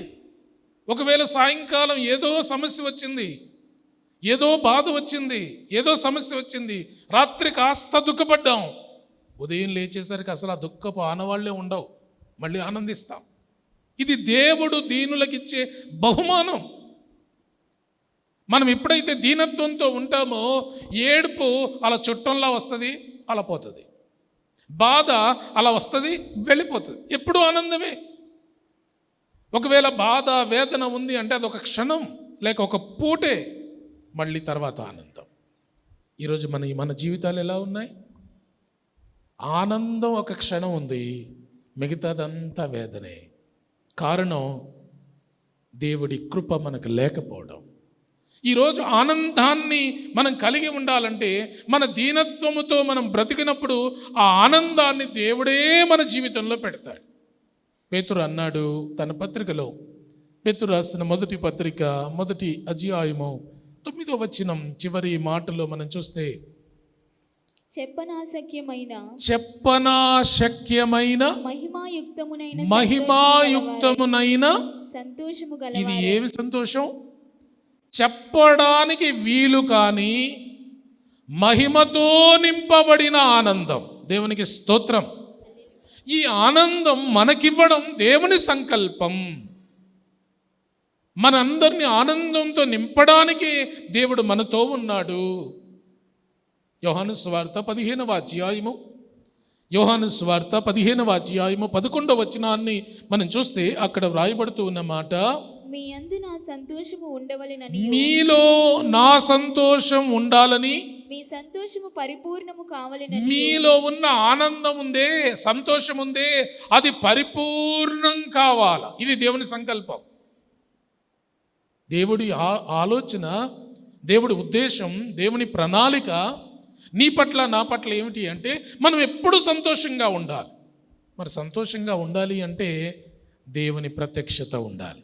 ఒకవేళ సాయంకాలం ఏదో సమస్య వచ్చింది, ఏదో బాధ వచ్చింది, ఏదో సమస్య వచ్చింది, రాత్రి కాస్త దుఃఖపడ్డాం, ఉదయం లేచేసరికి అసలు ఆ దుఃఖపు ఆనవాళ్లే ఉండవు, మళ్ళీ ఆనందిస్తాం. ఇది దేవుడు దీనులకిచ్చే బహుమానం. మనం ఎప్పుడైతే దీనత్వంతో ఉంటామో ఏడుపు అలా చుట్టంలా వస్తుంది, అలా పోతుంది. బాధ అలా వస్తుంది, వెళ్ళిపోతుంది. ఎప్పుడు ఆనందమే. ఒకవేళ బాధ వేదన ఉంది అంటే అది ఒక క్షణం లేక ఒక పూటే, మళ్ళీ తర్వాత ఆనందం. ఈరోజు మన జీవితాలు ఎలా ఉన్నాయి? ఆనందం ఒక క్షణం ఉంది, మిగతాదంతా వేదనే. కారణం దేవుడి కృప మనకు లేకపోవడం. ఈరోజు ఆనందాన్ని మనం కలిగి ఉండాలంటే మన దీనత్వముతో మనం బ్రతికినప్పుడు ఆ ఆనందాన్ని దేవుడే మన జీవితంలో పెడతాడు. పేతురు అన్నాడు తన పత్రికలో, పేతురు రాసిన మొదటి పత్రిక 1వ అధ్యాయము 9వ వచనం చివరి మాటలో మనం చూస్తే, చెప్పనాశక్యమైన మహిమాయుక్తమునైన సంతోషము ఇది గలవారై. ఏమి సంతోషం? చెప్పడానికి వీలు కాని మహిమతో నింపబడిన ఆనందం. దేవునికి స్తోత్రం. ఈ ఆనందం మనకివ్వడం దేవుని సంకల్పం. మనందరినీ ఆనందంతో నింపడానికి దేవుడు మనతో ఉన్నాడు. యోహాను సువార్త 15వ అధ్యాయము 11వ వచనాన్ని మనం చూస్తే అక్కడ వ్రాయబడుతూ ఉన్న మాట, మీ యందు నా సంతోషము ఉండవలెనని, మీలో నా సంతోషం ఉండాలని, మీ సంతోషము పరిపూర్ణము కావాలని. మీలో ఉన్న ఆనందం ఉందే, సంతోషం ఉందే, అది పరిపూర్ణం కావాలా. ఇది దేవుని సంకల్పం, దేవుడి ఆలోచన, దేవుడి ఉద్దేశం, దేవుని ప్రణాళిక నీ పట్ల నా పట్ల ఏమిటి అంటే మనం ఎప్పుడు సంతోషంగా ఉండాలి. మరి సంతోషంగా ఉండాలి అంటే దేవుని ప్రత్యక్షత ఉండాలి.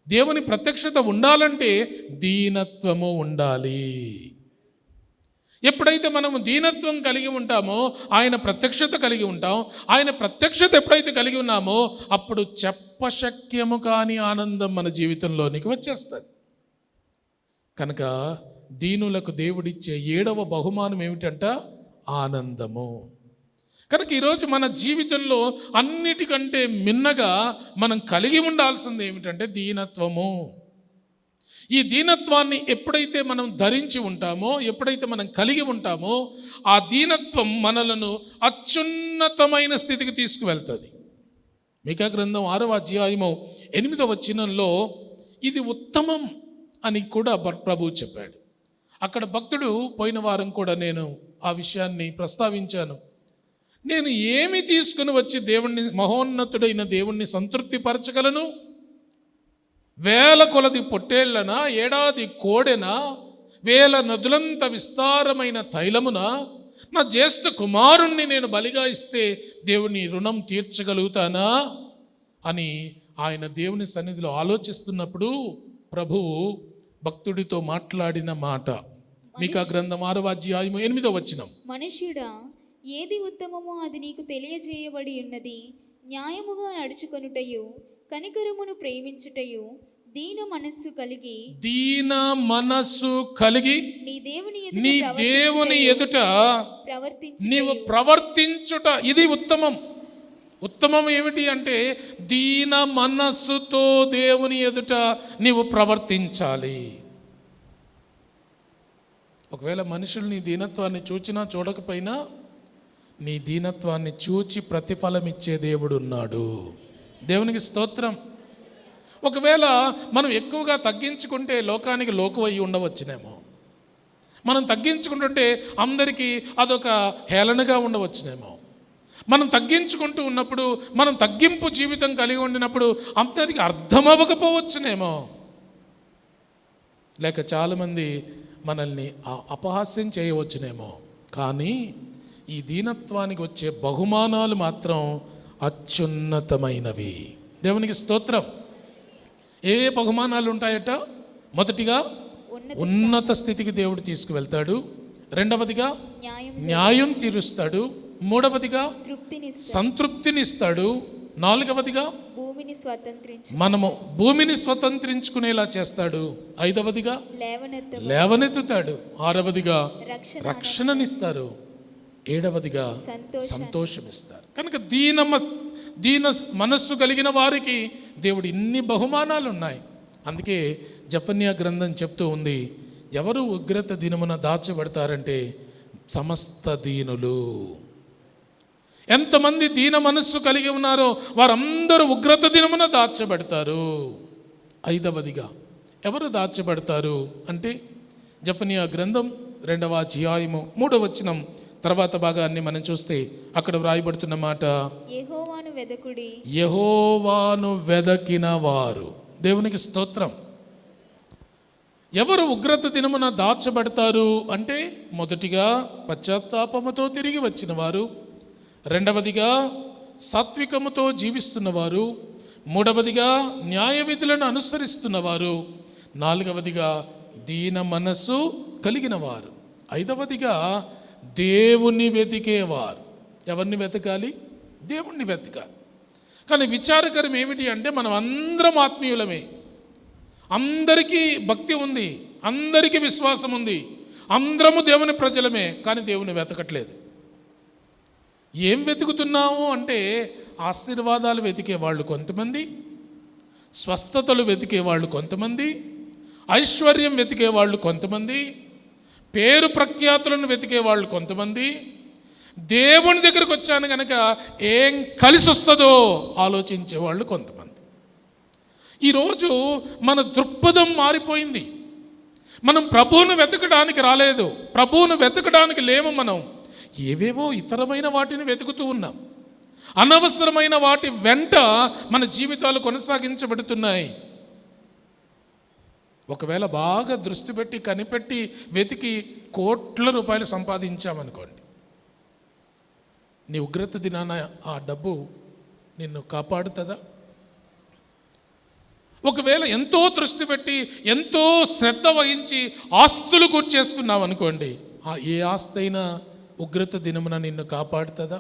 దేవుని ప్రత్యక్షత ఉండాలంటే దీనత్వము ఉండాలి. ఎప్పుడైతే మనము దీనత్వం కలిగి ఉంటామో ఆయన ప్రత్యక్షత కలిగి ఉంటాం. ఆయన ప్రత్యక్షత ఎప్పుడైతే కలిగి ఉన్నామో అప్పుడు చెప్పశక్యము కాని ఆనందం మన జీవితంలోనికి వచ్చేస్తుంది. కనుక దీనులకు దేవుడిచ్చే 7వ బహుమానం ఏమిటంట? ఆనందము. కనుక ఈరోజు మన జీవితంలో అన్నిటికంటే మిన్నగా మనం కలిగి ఉండాల్సింది ఏమిటంటే దీనత్వము. ఈ దీనత్వాన్ని ఎప్పుడైతే మనం ధరించి ఉంటామో, ఎప్పుడైతే మనం కలిగి ఉంటామో, ఆ దీనత్వం మనలను అత్యున్నతమైన స్థితికి తీసుకువెళ్తుంది. మీకా గ్రంథం 6వ అధ్యాయము 8వ వచనంలో ఇది ఉత్తమం అని కూడా ప్రభువు చెప్పాడు. అక్కడ భక్తుడు, పోయిన వారం కూడా నేను ఆ విషయాన్ని ప్రస్తావించాను, నేను ఏమి తీసుకుని వచ్చి దేవుణ్ణి, మహోన్నతుడైన దేవుణ్ణి సంతృప్తిపరచగలను? 1000 కొలది పొట్టేళ్లనా, ఏడాది కోడెనా, 1000 నదులంత విస్తారమైన తైలమున నా జ్యేష్ఠ కుమారుణ్ణి నేను బలిగా ఇస్తే దేవుని రుణం తీర్చగలుగుతానా అని ఆయన దేవుని సన్నిధిలో ఆలోచిస్తున్నప్పుడు ప్రభువు భక్తుడితో మాట్లాడిన మాట. మీకా గ్రంథం 6వ అధ్యాయము 8వ వచనం. మనుష్యుడా, ఏది ఉత్తమమో అది నీకు తెలియజేయబడి ఉన్నది. న్యాయముగా నడుచుకొనుటయు, కనికరమును ప్రేమించుటయు, దీన మనస్సు కలిగి నీ దేవుని ఎదుట నీవు ప్రవర్తించుట, ఇది ఉత్తమం. ఉత్తమం ఏమిటి అంటే దీన మనస్సుతో దేవుని ఎదుట నీవు ప్రవర్తించాలి. ఒకవేళ మనుషులు నీ దీనత్వాన్ని చూచినా చూడకపోయినా నీ దీనత్వాన్ని చూచి ప్రతిఫలం ఇచ్చే దేవుడు ఉన్నాడు. దేవునికి స్తోత్రం. ఒకవేళ మనం ఎక్కువగా తగ్గించుకుంటే లోకానికి లోకువై ఉండవచ్చునేమో. మనం తగ్గించుకుంటుంటే అందరికీ అదొక హేళనగా ఉండవచ్చునేమో. మనం తగ్గించుకుంటూ ఉన్నప్పుడు, మనం తగ్గింపు జీవితం కలిగి ఉండినప్పుడు అందరికీ అర్థమవ్వకపోవచ్చునేమో. లేక చాలామంది మనల్ని అపహాస్యం చేయవచ్చునేమో. కానీ ఈ దీనత్వానికి వచ్చే బహుమానాలు మాత్రం అత్యున్నతమైనవి. దేవునికి స్తోత్రం. ఏ బహుమానాలు ఉంటాయట? మొదటిగా ఉన్నత స్థితికి దేవుడు తీసుకువెళ్తాడు. రెండవదిగా న్యాయం తీరుస్తాడు. మూడవదిగా సంతృప్తినిస్తాడు. నాలుగవదిగా మనము భూమిని స్వతంత్రించుకునేలా చేస్తాడు. ఐదవదిగా లేవనెత్తుతాడు. ఆరవదిగా రక్షణనిస్తారు. ఏడవదిగా సంతోషమిస్తారు. కనుక దీన మనస్సు కలిగిన వారికి దేవుడు ఇన్ని బహుమానాలు ఉన్నాయి. అందుకే జెఫన్యా గ్రంథం చెప్తూ ఉంది, ఎవరు ఉగ్రత దినమున దాచబడతారంటే సమస్త దీనులు. ఎంతమంది దీన మనస్సు కలిగి ఉన్నారో వారందరూ ఉగ్రత దినమున దాచబడతారు. ఐదవదిగా ఎవరు దాచబడతారు అంటే జెఫన్యా గ్రంథం 2వ అధ్యాయము 3వ వచనం తర్వాత భాగాన్ని మనం చూస్తే అక్కడ వ్రాయబడుతున్న మాట, యెహోవాను వెదకిన వారు. దేవునికి స్తోత్రం. ఎవరు ఉగ్రత దినమున దాచబడతారు అంటే మొదటిగా పశ్చాత్తాపముతో తిరిగి వచ్చిన వారు, రెండవదిగా సాత్వికముతో జీవిస్తున్నవారు, మూడవదిగా న్యాయ విధులను అనుసరిస్తున్నవారు, నాలుగవదిగా దీన మనస్సు కలిగిన వారు, ఐదవదిగా దేవుణ్ణి వెతికేవారు. ఎవరిని వెతకాలి? దేవుణ్ణి వెతకాలి. కానీ విచారకరం ఏమిటి అంటే మనం అందరం ఆత్మీయులమే, అందరికీ భక్తి ఉంది, అందరికీ విశ్వాసం ఉంది, అందరము దేవుని ప్రజలమే, కానీ దేవుని వెతకట్లేదు. ఏం వెతుకుతున్నాము అంటే ఆశీర్వాదాలు వెతికేవాళ్ళు కొంతమంది, స్వస్థతలు వెతికేవాళ్ళు కొంతమంది, ఐశ్వర్యం వెతికేవాళ్ళు కొంతమంది, పేరు ప్రఖ్యాతులను వెతికేవాళ్ళు కొంతమంది, దేవుని దగ్గరకు వచ్చాను కనుక ఏం కలిసి వస్తుందో ఆలోచించేవాళ్ళు కొంతమంది. ఈరోజు మన దృక్పథం మారిపోయింది. మనం ప్రభువును వెతకడానికి రాలేదు, ప్రభువును వెతకడానికి లేము. మనం ఏవేవో ఇతరమైన వాటిని వెతుకుతూ ఉన్నాం. అనవసరమైన వాటి వెంట మన జీవితాలు కొనసాగించబడుతున్నాయి. ఒకవేళ బాగా దృష్టి పెట్టి కనిపెట్టి వెతికి కోట్ల రూపాయలు సంపాదించామనుకోండి, నీ ఉగ్రత దినాన ఆ డబ్బు నిన్ను కాపాడుతుందా? ఒకవేళ ఎంతో దృష్టి పెట్టి ఎంతో శ్రద్ధ వహించి ఆస్తులు కూర్చేసుకున్నావు అనుకోండి, ఏ ఆస్తి అయినా ఉగ్రత దినమున నిన్ను కాపాడుతుందా?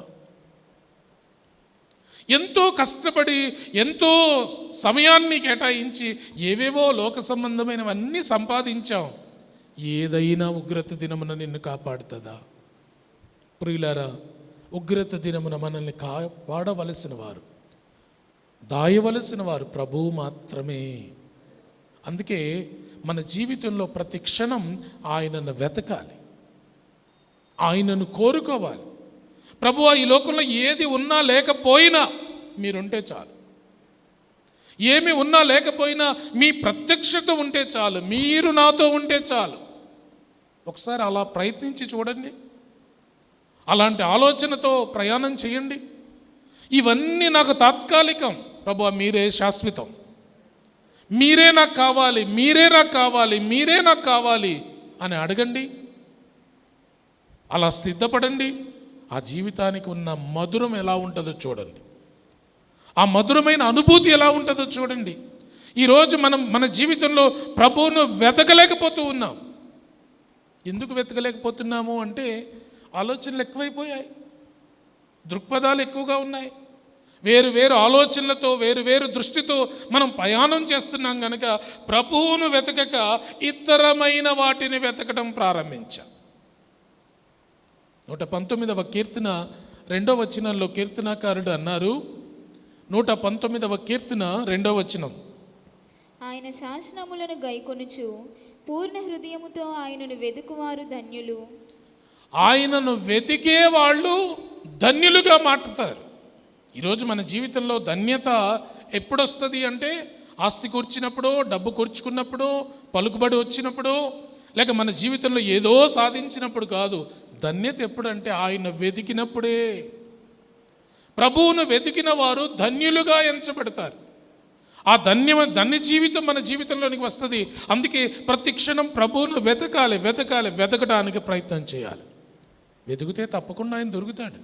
ఎంతో కష్టపడి ఎంతో సమయాన్ని కేటాయించి ఏవేవో లోక సంబంధమైనవన్నీ సంపాదించాం, ఏదైనా ఉగ్రత దినమున నిన్ను కాపాడుతుందా? ప్రియులారా, ఉగ్రత దినమున మనల్ని కాపాడవలసిన వారు, దాయవలసిన వారు ప్రభువు మాత్రమే. అందుకే మన జీవితంలో ప్రతి క్షణం ఆయనను వెతకాలి, ఆయనను కోరుకోవాలి. ప్రభువా, ఈ లోకంలో ఏది ఉన్నా లేకపోయినా మీరుంటే చాలు, ఏమి ఉన్నా లేకపోయినా మీ ప్రత్యక్షత ఉంటే చాలు, మీరు నాతో ఉంటే చాలు. ఒకసారి అలా ప్రయత్నించి చూడండి, అలాంటి ఆలోచనతో ప్రయాణం చేయండి. ఇవన్నీ నాకు తాత్కాలికం, ప్రభువా మీరే శాశ్వతం, మీరే నాకు కావాలి, మీరే నాకు కావాలి, మీరే నాకు కావాలి అని అడగండి. అలా సిద్ధపడండి. ఆ జీవితానికి ఉన్న మధురం ఎలా ఉంటుందో చూడండి, ఆ మధురమైన అనుభూతి ఎలా ఉంటుందో చూడండి. ఈరోజు మనం మన జీవితంలో ప్రభువును వెతకలేకపోతూ ఉన్నాం. ఎందుకు వెతకలేకపోతున్నాము అంటే ఆలోచనలు ఎక్కువైపోయాయి, దృక్పథాలు ఎక్కువగా ఉన్నాయి, వేరు వేరు ఆలోచనలతో వేరు వేరు దృష్టితో మనం ప్రయాణం చేస్తున్నాం కనుక ప్రభువును వెతకక ఇతరమైన వాటిని వెతకడం ప్రారంభించాం. 119వ కీర్తన 2వ వచనంలో కీర్తనాకారుడు అన్నారు, 119వ కీర్తన 2వ వచనం, ఆయన శాసనములను గైకొనుచు పూర్ణ హృదయముతో ఆయనను వెతుకువారు ధన్యులు. ఆయనను వెతికే వాళ్ళు ధన్యులుగా మాట్లాడతారు. ఈరోజు మన జీవితంలో ధన్యత ఎప్పుడొస్తుంది అంటే ఆస్తి కూర్చున్నప్పుడో, డబ్బు కూర్చుకున్నప్పుడో, పలుకుబడి వచ్చినప్పుడో, లేక మన జీవితంలో ఏదో సాధించినప్పుడు కాదు. ధన్యత ఎప్పుడంటే ఆయన వెతికినప్పుడే. ప్రభువును వెతికిన వారు ధన్యులుగా ఎంచబడతారు. ఆ ధన్య జీవితం మన జీవితంలోనికి వస్తుంది. అందుకే ప్రతి క్షణం ప్రభువును వెతకాలి, వెతకాలి, వెతకడానికి ప్రయత్నం చేయాలి. వెతికితే తప్పకుండా ఆయన దొరుకుతాడు.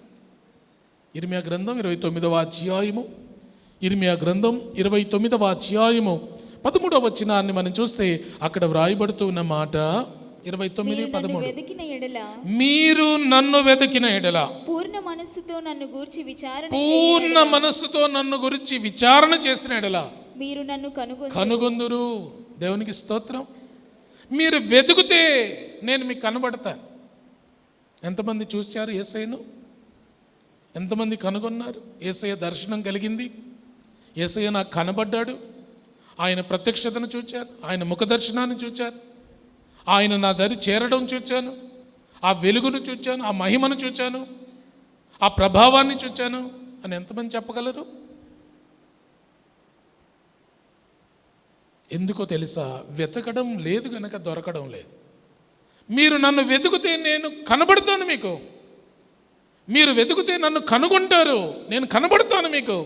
ఇర్మియా గ్రంథం 29వ అధ్యాయము, ఇర్మియా గ్రంథం 29వ అధ్యాయము 13వ వచనాన్ని మనం చూస్తే అక్కడ వ్రాయబడుతూ ఉన్న మాట 29:13, వెతికిన ఎడల మీరు నన్ను వెతికిన ఎడల పూర్ణ మనస్సుతో నన్ను గూర్చి విచారణ చేసిన ఎడల మీరు నన్ను కనుగొందురు. దేవునికి స్తోత్రం. మీరు వెతికితే నేను మీకు కనబడతాను. ఎంతమంది చూశారు యేసయ్యను? ఎంతమంది కనుగొన్నారు? యేసయ్య దర్శనం కలిగింది, యేసయ్య నాకు కనబడ్డాడు, ఆయన ప్రత్యక్షతను చూచాను, ఆయన ముఖ దర్శనాన్ని చూచాను, ఆయన నా దరి చేరడం చూచాను, ఆ వెలుగును చూచాను, ఆ మహిమను చూచాను, ఆ ప్రభావాన్ని చూచాను అని ఎంతమంది చెప్పగలరు? ఎందుకో తెలుసా? వెతకడం లేదు గనక దొరకడం లేదు. మీరు నన్ను వెతికితే నేను కనబడతాను మీకు, మీరు వెతికితే నన్ను కనుగొంటారు, నేను కనబడతాను మీకు.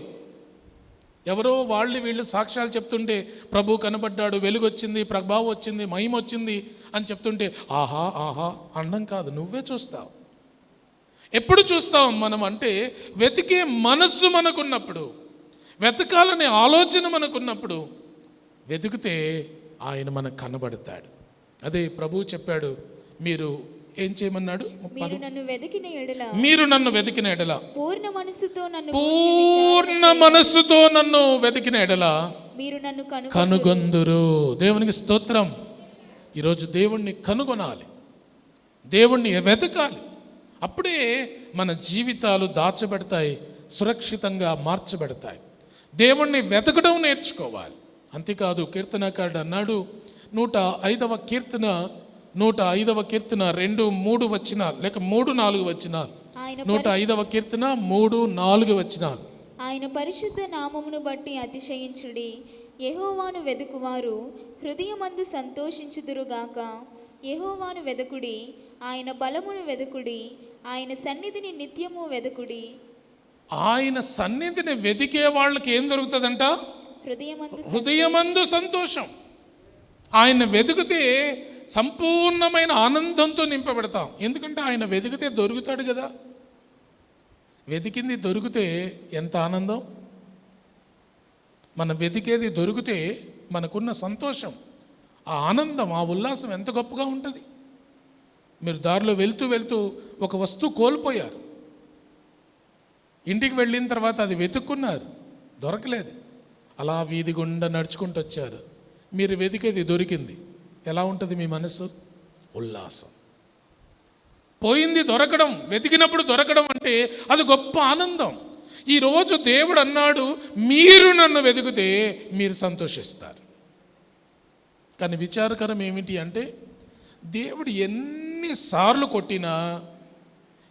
ఎవరో వాళ్ళు వీళ్ళు సాక్ష్యాలు చెప్తుంటే ప్రభు కనబడ్డాడు, వెలుగు వచ్చింది, ప్రభావం వచ్చింది, మహిమ వచ్చింది అని చెప్తుంటే ఆహా ఆహా అనడం కాదు, నువ్వే చూస్తావు. ఎప్పుడు చూస్తాం మనం అంటే వెతికే మనస్సు మనకున్నప్పుడు, వెతకాలనే ఆలోచన మనకున్నప్పుడు వెతికితే ఆయన మనకు కనబడతాడు. అదే ప్రభువు చెప్పాడు, మీరు ఏం చేయమన్నాడు? మీరు నన్ను వెతికిన ఎడల పూర్ణ మనస్సుతో నన్ను వెతికిన ఎడల మీరు నన్ను కనుగొందురు. దేవునికి స్తోత్రం. ఈరోజు దేవుణ్ణి కనుగొనాలి, దేవుణ్ణి వెతకాలి. అప్పుడే మన జీవితాలు దాచబడతాయి, సురక్షితంగా మార్చబడతాయి. దేవుణ్ణి వెతకడం నేర్చుకోవాలి. అంతేకాదు కీర్తనకారుడు అన్నాడు, 105వ కీర్తన 2-3 వచనాలు లేక 3-4 వచనాలు, 105వ కీర్తన 3-4 వచనాలు. ఆయన పరిశుద్ధ నామమును బట్టి అతిశయించుడి. యెహోవాను వెదుకువారు హృదయమందు సంతోషించుదురుగాక. యెహోవాను వెదకుడి, ఆయన బలమును వెదకుడి, ఆయన సన్నిధిని నిత్యము వెదకుడి. ఆయన సన్నిధిని వెతికే వాళ్ళకి ఏం దొరుకుతుందంట? హృదయమందు సంతోషం. ఆయన వెతికితే సంపూర్ణమైన ఆనందంతో నింపబడతాం. ఎందుకంటే ఆయన వెతికితే దొరుకుతాడు కదా. వెతికింది దొరికితే ఎంత ఆనందం. మనం వెతికేది దొరికితే మనకున్న సంతోషం, ఆ ఆనందం, ఆ ఉల్లాసం ఎంత గొప్పగా ఉంటుంది. మీరు దారిలో వెళ్తూ వెళ్తూ ఒక వస్తువు కోల్పోయారు, ఇంటికి వెళ్ళిన తర్వాత అది వెతుక్కున్నారు, దొరకలేదు. అలా వీధి గుండా నడుచుకుంటూ వచ్చారు, మీరు వెతికేది దొరికింది. ఎలా ఉంటుంది మీ మనసు? ఉల్లాసం. పోయింది దొరకడం, వెతికినప్పుడు దొరకడం అంటే అది గొప్ప ఆనందం. ఈరోజు దేవుడు అన్నాడు, మీరు నన్ను వెతికితే మీరు సంతోషిస్తారు. కానీ విచారకరం ఏమిటి అంటే, దేవుడు ఎన్నిసార్లు కొట్టినా,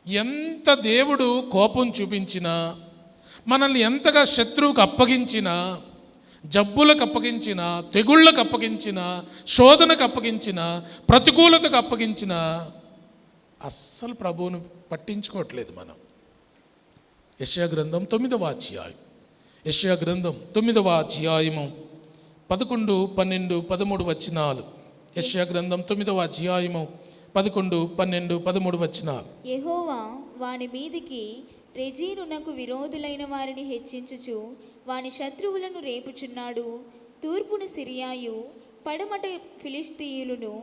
ఎంత దేవుడు కోపం చూపించినా, మనల్ని ఎంతగా శత్రువుకు అప్పగించినా, జబ్బులకు అప్పగించినా, తెగుళ్ళకు అప్పగించినా, శోధనకు అప్పగించినా, ప్రతికూలతకు అప్పగించినా అస్సలు ప్రభువును పట్టించుకోవట్లేదు మనం. యెషయా గ్రంథం 9వ అధ్యాయం, యెషయా గ్రంథం 9వ అధ్యాయము 11, 12, 13 వచనాలు. యెషయా గ్రంథం 9వ అధ్యాయము 11, 12, 13 వచనాలు. యెహోవా వాని మీదికి రెజీనునకు విరోధులైన వారిని హెచ్చించుచు వాని శత్రువులను రేపుచున్నాడు. తూర్పున సిరియాయు, పడమట ఫిలిష్తీయులను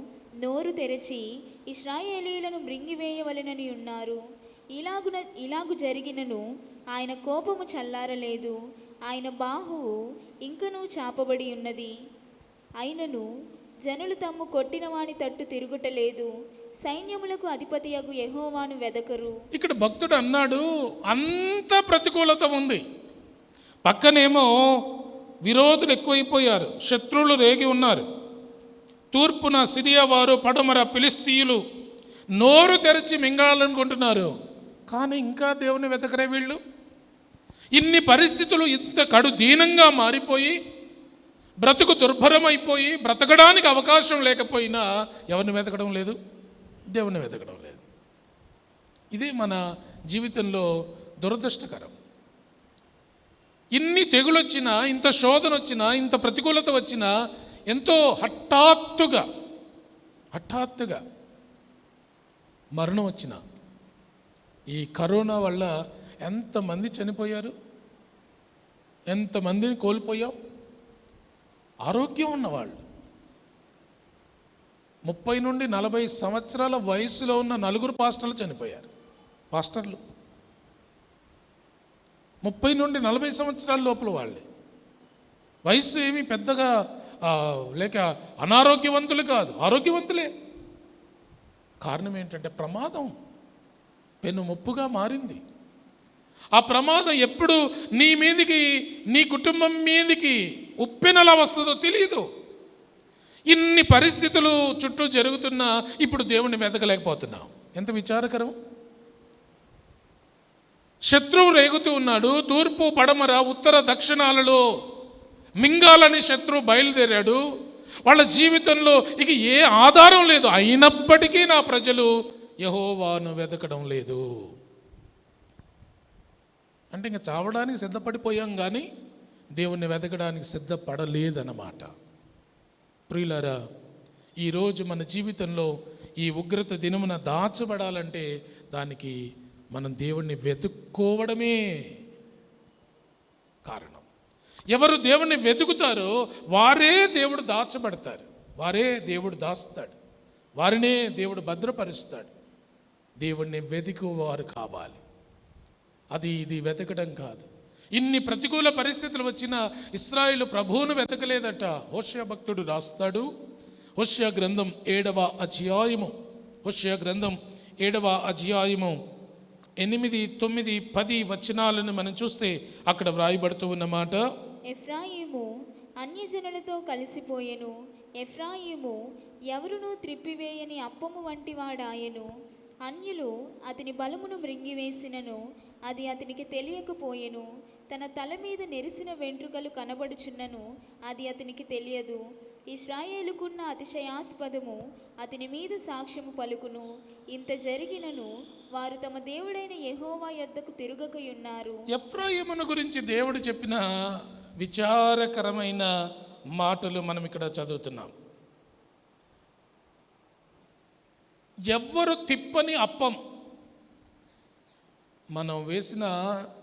నోరు తెరచి ఇశ్రాయేలీయులను మృంగివేయవలెనని ఉన్నారు. ఇలాగు జరిగినను ఆయన కోపము చల్లారలేదు, ఆయన బాహువు ఇంకనూ చాపబడి ఉన్నది. అయినను జనులు తమ్ము కొట్టిన వాని తట్టు తిరుగుటలేదు, సైన్యములకు అధిపతియగు యెహోవాను వెదకరు. ఇక్కడ భక్తుడు అన్నాడు, అంత ప్రతికూలత ఉంది, పక్కనేమో విరోధులు ఎక్కువైపోయారు, శత్రువులు రేగి ఉన్నారు. తూర్పున సిరియా వారు, పడమర ఫిలిష్తీయులు నోరు తెరిచి మింగాలనుకుంటున్నారు. కానీ ఇంకా దేవుని వెతకరే వీళ్ళు. ఇన్ని పరిస్థితులు ఇంత కడు దీనంగా మారిపోయి, బ్రతుకు దుర్భరమైపోయి, బ్రతకడానికి అవకాశం లేకపోయినా ఎవరిని వెతకడం లేదు, దేవుని వెతకడం లేదు. ఇదే మన జీవితంలో దురదృష్టకరం. ఇన్ని తెగులు వచ్చినా, ఇంత శోధన వచ్చినా, ఇంత ప్రతికూలత వచ్చినా, ఎంతో హఠాత్తుగా మరణం వచ్చిన ఈ కరోనా వల్ల ఎంతమంది చనిపోయారు, ఎంతమందిని కోల్పోయాం. ఆరోగ్యం ఉన్నవాళ్ళు, 30 నుండి 40 సంవత్సరాల వయసులో ఉన్న 4 పాస్టర్లు చనిపోయారు. పాస్టర్లు 30 నుండి 40 సంవత్సరాల లోపల వాళ్ళే. వయసు ఏమి పెద్దగా లేక అనారోగ్యవంతులు కాదు, ఆరోగ్యవంతులే. కారణం ఏంటంటే ప్రమాదం పెను ముప్పుగా మారింది. ఆ ప్రమాదం ఎప్పుడు నీ మీదికి, నీ కుటుంబం మీదికి ఉప్పెనలా వస్తుందో తెలియదు. ఇన్ని పరిస్థితులు చుట్టూ జరుగుతున్నా ఇప్పుడు దేవుణ్ణి వెతకలేకపోతున్నాం. ఎంత విచారకరం. శత్రువు రేగుతూ ఉన్నాడు, తూర్పు, పడమర, ఉత్తర, దక్షిణాలలో మింగాలని శత్రువు బయలుదేరాడు. వాళ్ళ జీవితంలో ఇక ఏ ఆధారం లేదు, అయినప్పటికీ నా ప్రజలు యెహోవాను వెతకడం లేదు. అంటే ఇంకా చావడానికి సిద్ధపడిపోయాం కానీ దేవుణ్ణి వెతకడానికి సిద్ధపడలేదన్నమాట. ప్రియులారా, ఈరోజు మన జీవితంలో ఈ ఉగ్రత దినమున దాచబడాలంటే దానికి మనం దేవుణ్ణి వెతుక్కోవడమే కారణం. ఎవరు దేవుణ్ణి వెతుకుతారో వారే దేవుడు దాచబడతారు, వారే దేవుడు దాస్తాడు, వారినే దేవుడు భద్రపరుస్తాడు. దేవుణ్ణి వెతుకువారు కావాలి, అది ఇది వెతకడం కాదు. ఇన్ని ప్రతికూల పరిస్థితులు వచ్చినా ఇశ్రాయేలు ప్రభువును వెతకలేదట. హోషేయ భక్తుడు రాస్తాడు, హోషేయ గ్రంథం 7వ అధ్యాయము, హోషేయ గ్రంథం 7వ అధ్యాయము 8, 9, 10 వచనాలను మనం చూస్తే అక్కడ వ్రాయబడుతూ ఉన్నమాట. ఎఫ్రాయిము అన్యజనులతో కలిసిపోయెను, ఎఫ్రాయిము ఎవరునూ త్రిప్పివేయని అప్పము వంటి వాడాయెను. అన్యులు అతని బలమును మృంగివేసినను అది అతనికి తెలియకపోయెను. తన తల మీద నెరిసిన వెంట్రుకలు కనబడుచున్నను అది అతనికి తెలియదు. ఇశ్రాయేలుకున్న అతిశయాస్పదము అతని మీద సాక్ష్యము పలుకును. ఇంత జరిగినను వారు తమ దేవుడైన యెహోవా యొద్దకు తిరుగకయున్నారు. ఎఫ్రాయిమును గురించి దేవుడు చెప్పిన విచారకరమైన మాటలు మనం ఇక్కడ చదువుతున్నాం. ఎవ్వరు తిప్పని అప్పం, మనం వేసిన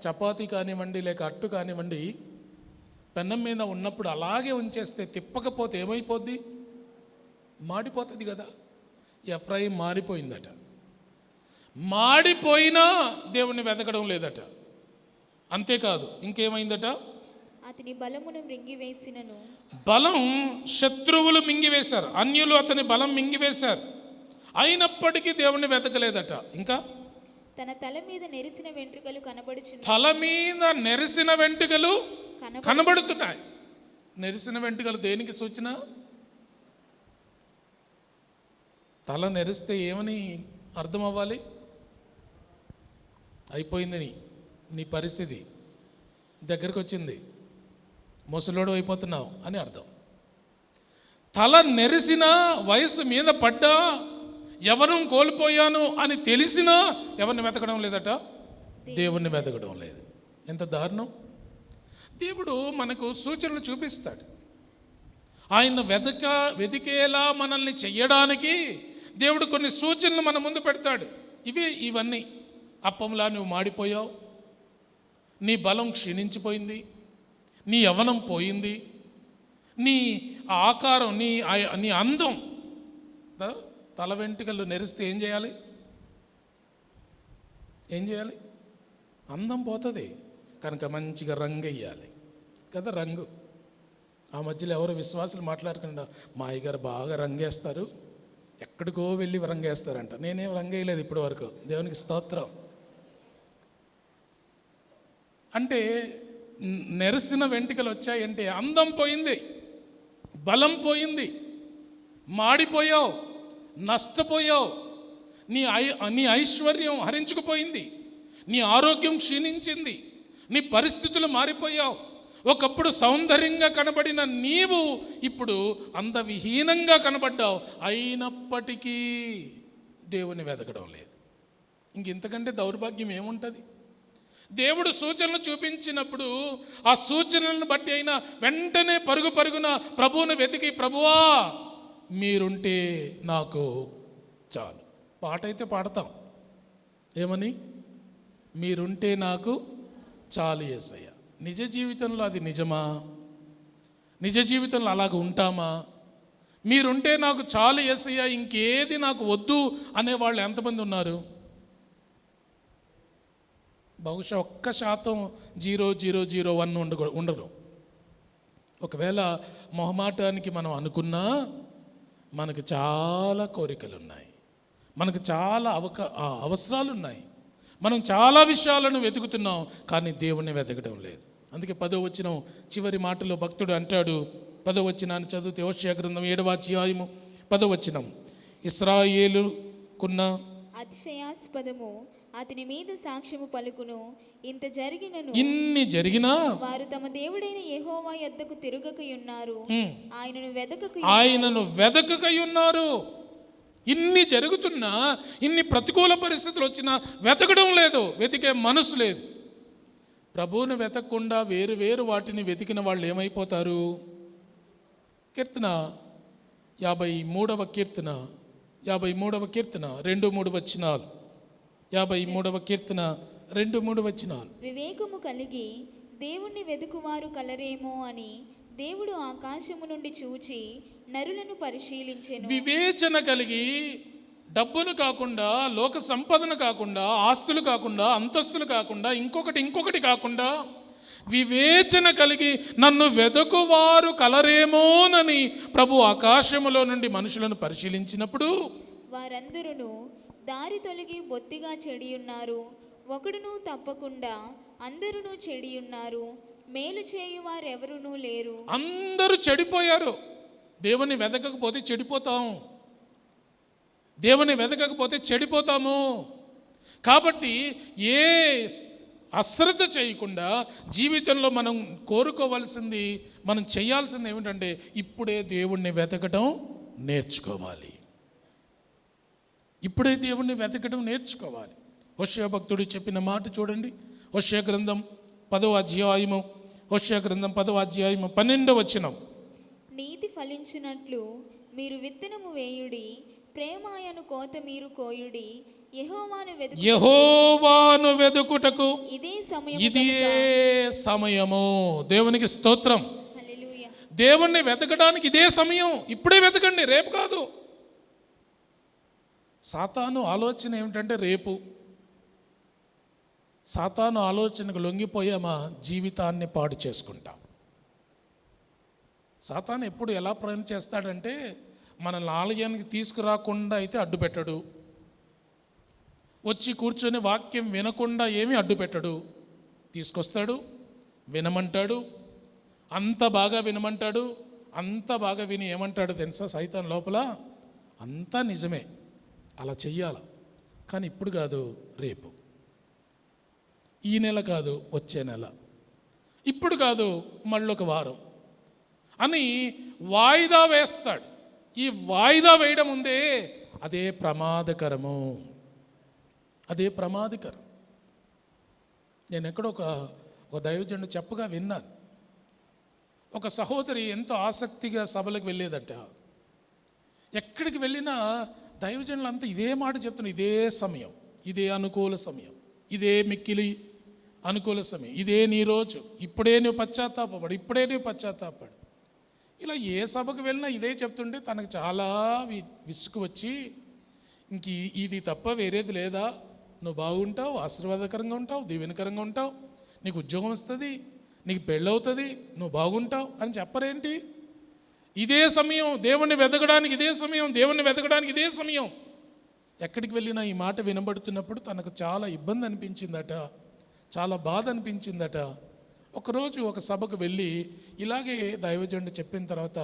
చపాతీ కానివ్వండి లేక అట్టు కానివ్వండి, పెనం మీద ఉన్నప్పుడు అలాగే ఉంచేస్తే తిప్పకపోతే ఏమైపోద్ది? మాడిపోతుంది కదా. ఎఫ్రాయిం మారిపోయిందట. మాడిపోయినా దేవుణ్ణి వెతకడం లేదట. అంతేకాదు ఇంకేమైందట? అతని బలమును మృంగివేసినను. బలం శత్రువులు మింగివేశారు, అన్యులు అతని బలం మింగివేశారు, అయినప్పటికీ దేవుణ్ణి వెతకలేదట. ఇంకా తన తల మీద నెరిసిన వెంట్రుకలు కనబడుచున్న. తల మీద నెరిసిన వెంట్రుకలు కనబడుతున్నాయి. నెరిసిన వెంట్రుకలు దేనికి సూచన? తల నెరిస్తే ఏమని అర్థం అవ్వాలి? అయిపోయింది నీ పరిస్థితి, దగ్గరకు వచ్చింది, ముసలోడు అయిపోతున్నావు అని అర్థం. తల నెరిసిన, వయసు మీద పడ్డా, యవ్వనం కోల్పోయాను అని తెలిసినా ఎవరిని వెతకడం లేదట? దేవుణ్ణి వెతకడం లేదు. ఎంత దారుణం! దేవుడు మనకు సూచనలు చూపిస్తాడు. ఆయన వెతికేలా మనల్ని చెయ్యడానికి దేవుడు కొన్ని సూచనలు మన ముందు పెడతాడు. ఇవన్నీ అప్పంలా నువ్వు మాడిపోయావు, నీ బలం క్షీణించిపోయింది, నీ యవ్వనం పోయింది, నీ ఆకారం, నీ అందం. తల వెంట్రుకలు నెరిస్తే ఏం చేయాలి? అందం పోతుంది కనుక మంచిగా రంగు వేయాలి కదా. రంగు ఆ మధ్యలో ఎవరో విశ్వాసులు మాట్లాడకుండా, మా అయ్యగారు బాగా రంగేస్తారు, ఎక్కడికో వెళ్ళి రంగేస్తారంట. నేనేం రంగేయలేదు ఇప్పటి వరకు, దేవునికి స్తోత్రం. అంటే నెరిసిన వెంట్రుకలు వచ్చాయంటే అందం పోయింది, బలం పోయింది, మాడిపోయావు, నష్టపోయావు, నీ ఐశ్వర్యం హరించుకుపోయింది, నీ ఆరోగ్యం క్షీణించింది, నీ పరిస్థితులు మారిపోయావు. ఒకప్పుడు సౌందర్యంగా కనబడిన నీవు ఇప్పుడు అందవిహీనంగా కనబడ్డావు. అయినప్పటికీ దేవుని వెతకడం లేదు. ఇంతకంటే దౌర్భాగ్యం ఏముంటుంది? దేవుడు సూచనలు చూపించినప్పుడు ఆ సూచనలను బట్టి అయినా వెంటనే పరుగున ప్రభువును వెతికి, ప్రభువా మీరుంటే నాకు చాలు. పాట అయితే పాడతాం, ఏమని? మీరుంటే నాకు చాలు యేసయ్య. నిజ జీవితంలో అది నిజమా? నిజ జీవితంలో అలాగ ఉంటామా? మీరుంటే నాకు చాలు యేసయ్య, ఇంకేది నాకు వద్దు అనేవాళ్ళు ఎంతమంది ఉన్నారు? బహుశా 1% 0.001 ఉండరు. ఒకవేళ మొహమాటానికి మనం అనుకున్నా మనకు చాలా కోరికలు ఉన్నాయి, మనకు చాలా అవసరాలు ఉన్నాయి, మనం చాలా విషయాలను వెతుకుతున్నాం, కానీ దేవుణ్ణి వెతకడం లేదు. అందుకే 10వ వచనం చివరి మాటలో భక్తుడు అంటాడు, 10వ వచనాన్ని చదివితే హోషేయ గ్రంథం 7వ అధ్యాయము 10వ వచనం, ఇశ్రాయేలుకున్న అతిశయాస్పదము అతని మీద సాక్ష్యము పలుకును. ఇన్ని జరిగినా వారు తమ దేవుడైన యెహోవా యొద్దకు తిరుగకయున్నారు, ఆయనను వెదకకయున్నారు. ఇన్ని జరుగుతున్నా, ఇన్ని ప్రతికూల పరిస్థితులు వచ్చినా వెతకడం లేదు, వెతికే మనసు లేదు. ప్రభువును వెతకకుండా వేరు వాటిని వెతికిన వాళ్ళు ఏమైపోతారు? కీర్తన 53వ కీర్తన 2-3 వచనాలు. 53వ కీర్తన 2-3 వచనాలు. వివేకము కలిగి దేవుణ్ణి వెదుకువారు కలరేమో అని దేవుడు ఆకాశము నుండి చూచి నరులను పరిశీలించెను. వివేచన కలిగి, డబ్బులు కాకుండా, లోక సంపదను కాకుండా, ఆస్తులు కాకుండా, అంతస్తులు కాకుండా, ఇంకొకటి కాకుండా వివేచన కలిగి నన్ను వెదకువారు కలరేమోనని ప్రభు ఆకాశములో నుండి మనుషులను పరిశీలించినప్పుడు వారందరూ దారి తొలగి బొత్తిగా చెడియున్నారు, ఒకడును తప్పకుండా అందరూ చెడియున్నారు, మేలు చేయువారెవరునూ లేరు. అందరూ చెడిపోయారు. దేవుని వెతకకపోతే చెడిపోతాము. కాబట్టి ఏ అశ్రద్ధ చేయకుండా జీవితంలో మనం కోరుకోవాల్సింది, మనం చేయాల్సింది ఏమిటంటే ఇప్పుడే దేవుణ్ణి వెతకడం నేర్చుకోవాలి. హోషేయ భక్తుడు చెప్పిన మాట చూడండి. హోషేయ గ్రంథం 10వ అధ్యాయము 12వ వచనం. నీతి ఫలించినట్లు మీరు విత్తనము వేయుడి, ప్రేమాయను కోత మీరు కోయుడి, యెహోవాను వెదుకుటకు ఇదే సమయం ఇదే సమయము. దేవునికి స్తోత్రం. హల్లెలూయా. దేవుణ్ణి వెతకడానికి ఇదే సమయం. ఇప్పుడే వెతకండి, రేపు కాదు. సాతాను ఆలోచన ఏమిటంటే రేపు. సాతాను ఆలోచనకు లొంగిపోయామా జీవితాన్ని పాడు చేసుకుంటాం. సాతాను ఎప్పుడు ఎలా ప్రయాణం చేస్తాడంటే మనల్ని ఆలయానికి తీసుకురాకుండా అయితే అడ్డు పెట్టడు, వచ్చి కూర్చొని వాక్యం వినకుండా ఏమీ అడ్డు పెట్టడు. తీసుకొస్తాడు, వినమంటాడు, అంత బాగా వినమంటాడు. అంత బాగా విని ఏమంటాడు తెలుసా సైతాన్ లోపల? అంతా నిజమే, అలా చెయ్యాల, కానీ ఇప్పుడు కాదు, రేపు, ఈ నెల కాదు, వచ్చే నెల, ఇప్పుడు కాదు, మళ్ళొక వారం అని వాయిదా వేస్తాడు. ఈ వాయిదా వేయడం ఉందే అదే ప్రమాదకరము, అదే ప్రమాదకరం. నేను ఎక్కడో ఒక దైవజనుడు చెప్పగా విన్నాను. ఒక సహోదరి ఎంతో ఆసక్తిగా సభలకు వెళ్ళేదట. ఎక్కడికి వెళ్ళినా దైవజనులు అంతా ఇదే మాట చెప్తున్నారు. ఇదే సమయం, ఇదే అనుకూల సమయం, ఇదే మిక్కిలి అనుకూల సమయం, ఇదే నీ రోజు, ఇప్పుడే నువ్వు పశ్చాత్తాపడు, ఇప్పుడే నువ్వు పశ్చాత్తాపడు. ఇలా ఏ సభకు వెళ్ళినా ఇదే చెప్తుంటే తనకు చాలా విసుగు వచ్చి, ఇంక ఇది తప్ప వేరేది లేదా, నువ్వు బాగుంటావు, ఆశీర్వాదకరంగా ఉంటావు, దీవెనకరంగా ఉంటావు, నీకు ఉద్యోగం వస్తుంది, నీకు పెళ్ళవుతుంది, నువ్వు బాగుంటావు అని చెప్పరేంటి? ఇదే సమయం, దేవుణ్ణి వెతకడానికి ఇదే సమయం, దేవుణ్ణి వెతకడానికి ఇదే సమయం. ఎక్కడికి వెళ్ళినా ఈ మాట వినబడుతున్నప్పుడు తనకు చాలా ఇబ్బంది అనిపించిందట, చాలా బాధ అనిపించిందట. ఒకరోజు ఒక సభకు వెళ్ళి ఇలాగే దైవజనుడు చెప్పిన తర్వాత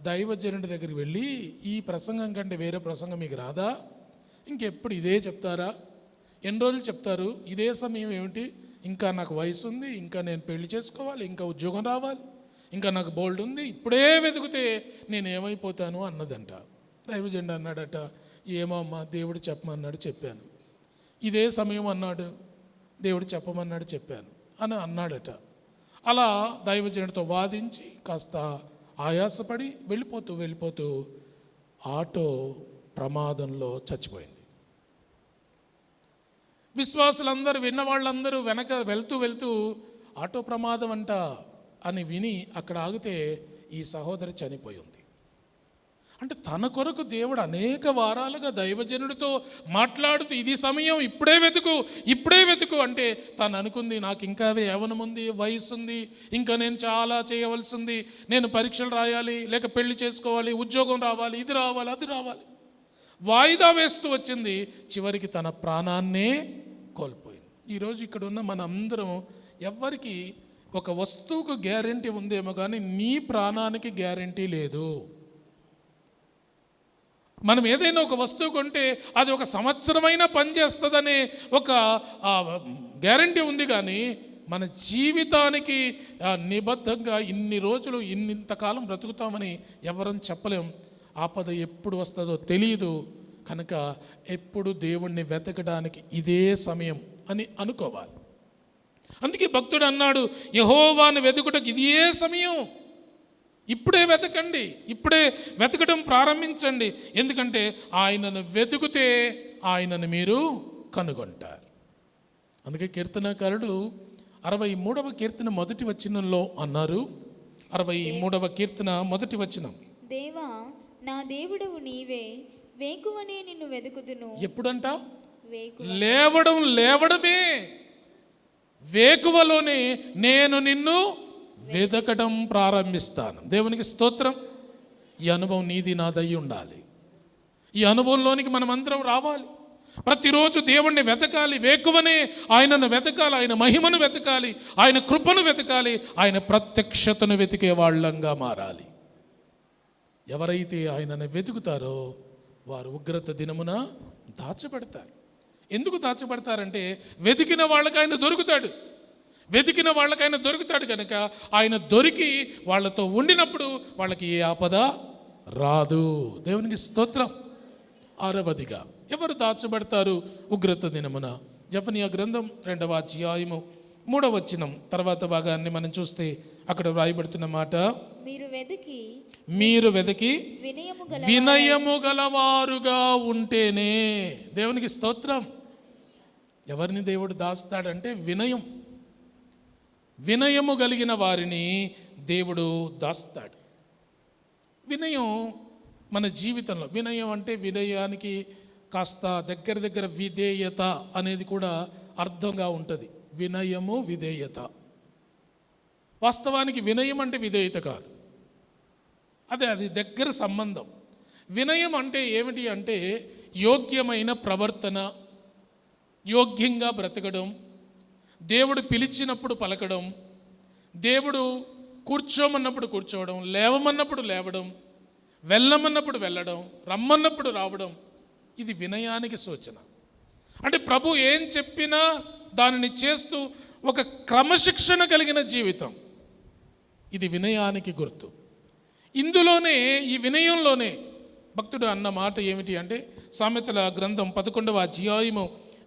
దైవజనుడి దగ్గరికి వెళ్ళి, ఈ ప్రసంగం కంటే వేరే ప్రసంగం మీకు రాదా? ఇంకెప్పుడు ఇదే చెప్తారా? ఎన్ని రోజులు చెప్తారు? ఇదే సమయం ఏమిటి? ఇంకా నాకు వయసు ఉంది, ఇంకా నేను పెళ్లి చేసుకోవాలి, ఇంకా ఉద్యోగం రావాలి, ఇంకా నాకు బోల్డ్ ఉంది, ఇప్పుడే వెతికితే నేను ఏమైపోతాను అన్నదంట. దైవజనుడు అన్నాడట, ఏమో అమ్మా, దేవుడు చెప్పమన్నాడు, చెప్పాను. ఇదే సమయం అన్నాడు, దేవుడు చెప్పమన్నాడు, చెప్పాను అని అన్నాడట. అలా దైవజనుడితో వాదించి కాస్త ఆయాసపడి వెళ్ళిపోతూ ఆటో ప్రమాదంలో చచ్చిపోయింది. విశ్వాసులందరూ, విన్న వాళ్ళందరూ వెనక వెళ్తూ ఆటో ప్రమాదం అంట అని విని అక్కడ ఆగితే ఈ సహోదరి చనిపోయి ఉంది. అంటే తన కొరకు దేవుడు అనేక వారాలుగా దైవజనుడితో మాట్లాడుతూ ఇది సమయం, ఇప్పుడే వెతుకు అంటే తను అనుకుంది, నాకు ఇంకా యవ్వనం ఉంది, వయసు ఉంది, ఇంకా నేను చాలా చేయవలసి ఉంది, నేను పరీక్షలు రాయాలి, లేక పెళ్లి చేసుకోవాలి, ఉద్యోగం రావాలి, ఇది రావాలి, అది రావాలి, వాయిదా వేస్తూ వచ్చింది. చివరికి తన ప్రాణాన్నే కోల్పోయింది. ఈరోజు ఇక్కడ ఉన్న మన అందరం ఎవ్వరికి ఒక వస్తువుకు గ్యారెంటీ ఉందేమో కానీ నీ ప్రాణానికి గ్యారెంటీ లేదు. మనం ఏదైనా ఒక వస్తువు కొంటే అది ఒక సంవత్సరమైనా పనిచేస్తుందనే ఒక గ్యారెంటీ ఉంది, కానీ మన జీవితానికి నిబద్ధంగా ఇన్ని రోజులు ఇంతకాలం బ్రతుకుతామని ఎవరని చెప్పలేం. ఆపద ఎప్పుడు వస్తుందో తెలియదు. కనుక ఎప్పుడు దేవుణ్ణి వెతకడానికి ఇదే సమయం అని అనుకోవాలి. అందుకే భక్తుడు అన్నాడు, యెహోవాను వెతుకుటకు ఇదే సమయం, ఇప్పుడే వెతకండి, ఇప్పుడే వెతకడం ప్రారంభించండి. ఎందుకంటే ఆయనను వెతుకుతే ఆయనను మీరు కనుగొంటారు. అందుకే కీర్తనకారుడు 63వ కీర్తన మొదటి వచనంలో అన్నారు. 63వ కీర్తన మొదటి వచనం, దేవా నా దేవుడవు నీవే, వేకువనే నిన్ను వెతుకుదును. ఎప్పుడంట? వేకువ. లేవడమే వేకువలోనే నేను నిన్ను వెతకడం ప్రారంభిస్తాను. దేవునికి స్తోత్రం. ఈ అనుభవం నీది నాదై ఉండాలి. ఈ అనుభవంలోనికి మనమందరం రావాలి. ప్రతిరోజు దేవుణ్ణి వెతకాలి, వేకువనే ఆయనను వెతకాలి, ఆయన మహిమను వెతకాలి, ఆయన కృపను వెతకాలి, ఆయన ప్రత్యక్షతను వెతికే వాళ్ళంగా మారాలి. ఎవరైతే ఆయనను వెతుకుతారో వారు ఉగ్రత దినమున దాచబడతారు. ఎందుకు దాచబడతారంటే వెతికిన వాళ్ళకి ఆయన దొరుకుతాడు. వెతికిన వాళ్ళకైనా దొరుకుతాడు కనుక ఆయన దొరికి వాళ్ళతో ఉండినప్పుడు వాళ్ళకి ఏ ఆపద రాదు. దేవునికి స్తోత్రం. 6వదిగా ఎవరు దాచబడతారు ఉగ్రత దినమున? జెఫన్యా గ్రంథం 2వ అధ్యాయము 3వ వచనం తర్వాత భాగాన్ని మనం చూస్తే అక్కడ వ్రాయబడుతున్న మాట, మీరు వెతికి మీరు వెతికి వినయము గల వినయము గలవారుగా ఉంటేనే. దేవునికి స్తోత్రం. ఎవరిని దేవుడు దాస్తాడంటే వినయం. వినయము కలిగిన వారిని దేవుడు దాస్తాడు. వినయం మన జీవితంలో, వినయం అంటే వినయానికి కాస్త దగ్గర విధేయత అనేది కూడా అర్థంగా ఉంటుంది. వినయము విధేయత. వాస్తవానికి వినయం అంటే విధేయత కాదు, అది దగ్గర సంబంధం. వినయం అంటే ఏమిటి అంటే యోగ్యమైన ప్రవర్తన, యోగ్యంగా బ్రతకడం, దేవుడు పిలిచినప్పుడు పలకడం, దేవుడు కూర్చోమన్నప్పుడు కూర్చోవడం, లేవమన్నప్పుడు లేవడం, వెళ్ళమన్నప్పుడు వెళ్ళడం, రమ్మన్నప్పుడు రావడం. ఇది వినయానికి సూచన. అంటే ప్రభు ఏం చెప్పినా దానిని చేస్తూ ఒక క్రమశిక్షణ కలిగిన జీవితం, ఇది వినయానికి గుర్తు. ఇందులోనే, ఈ వినయంలోనే భక్తుడు అన్న మాట ఏమిటి అంటే సామెతల గ్రంథం 11వ అధ్యాయము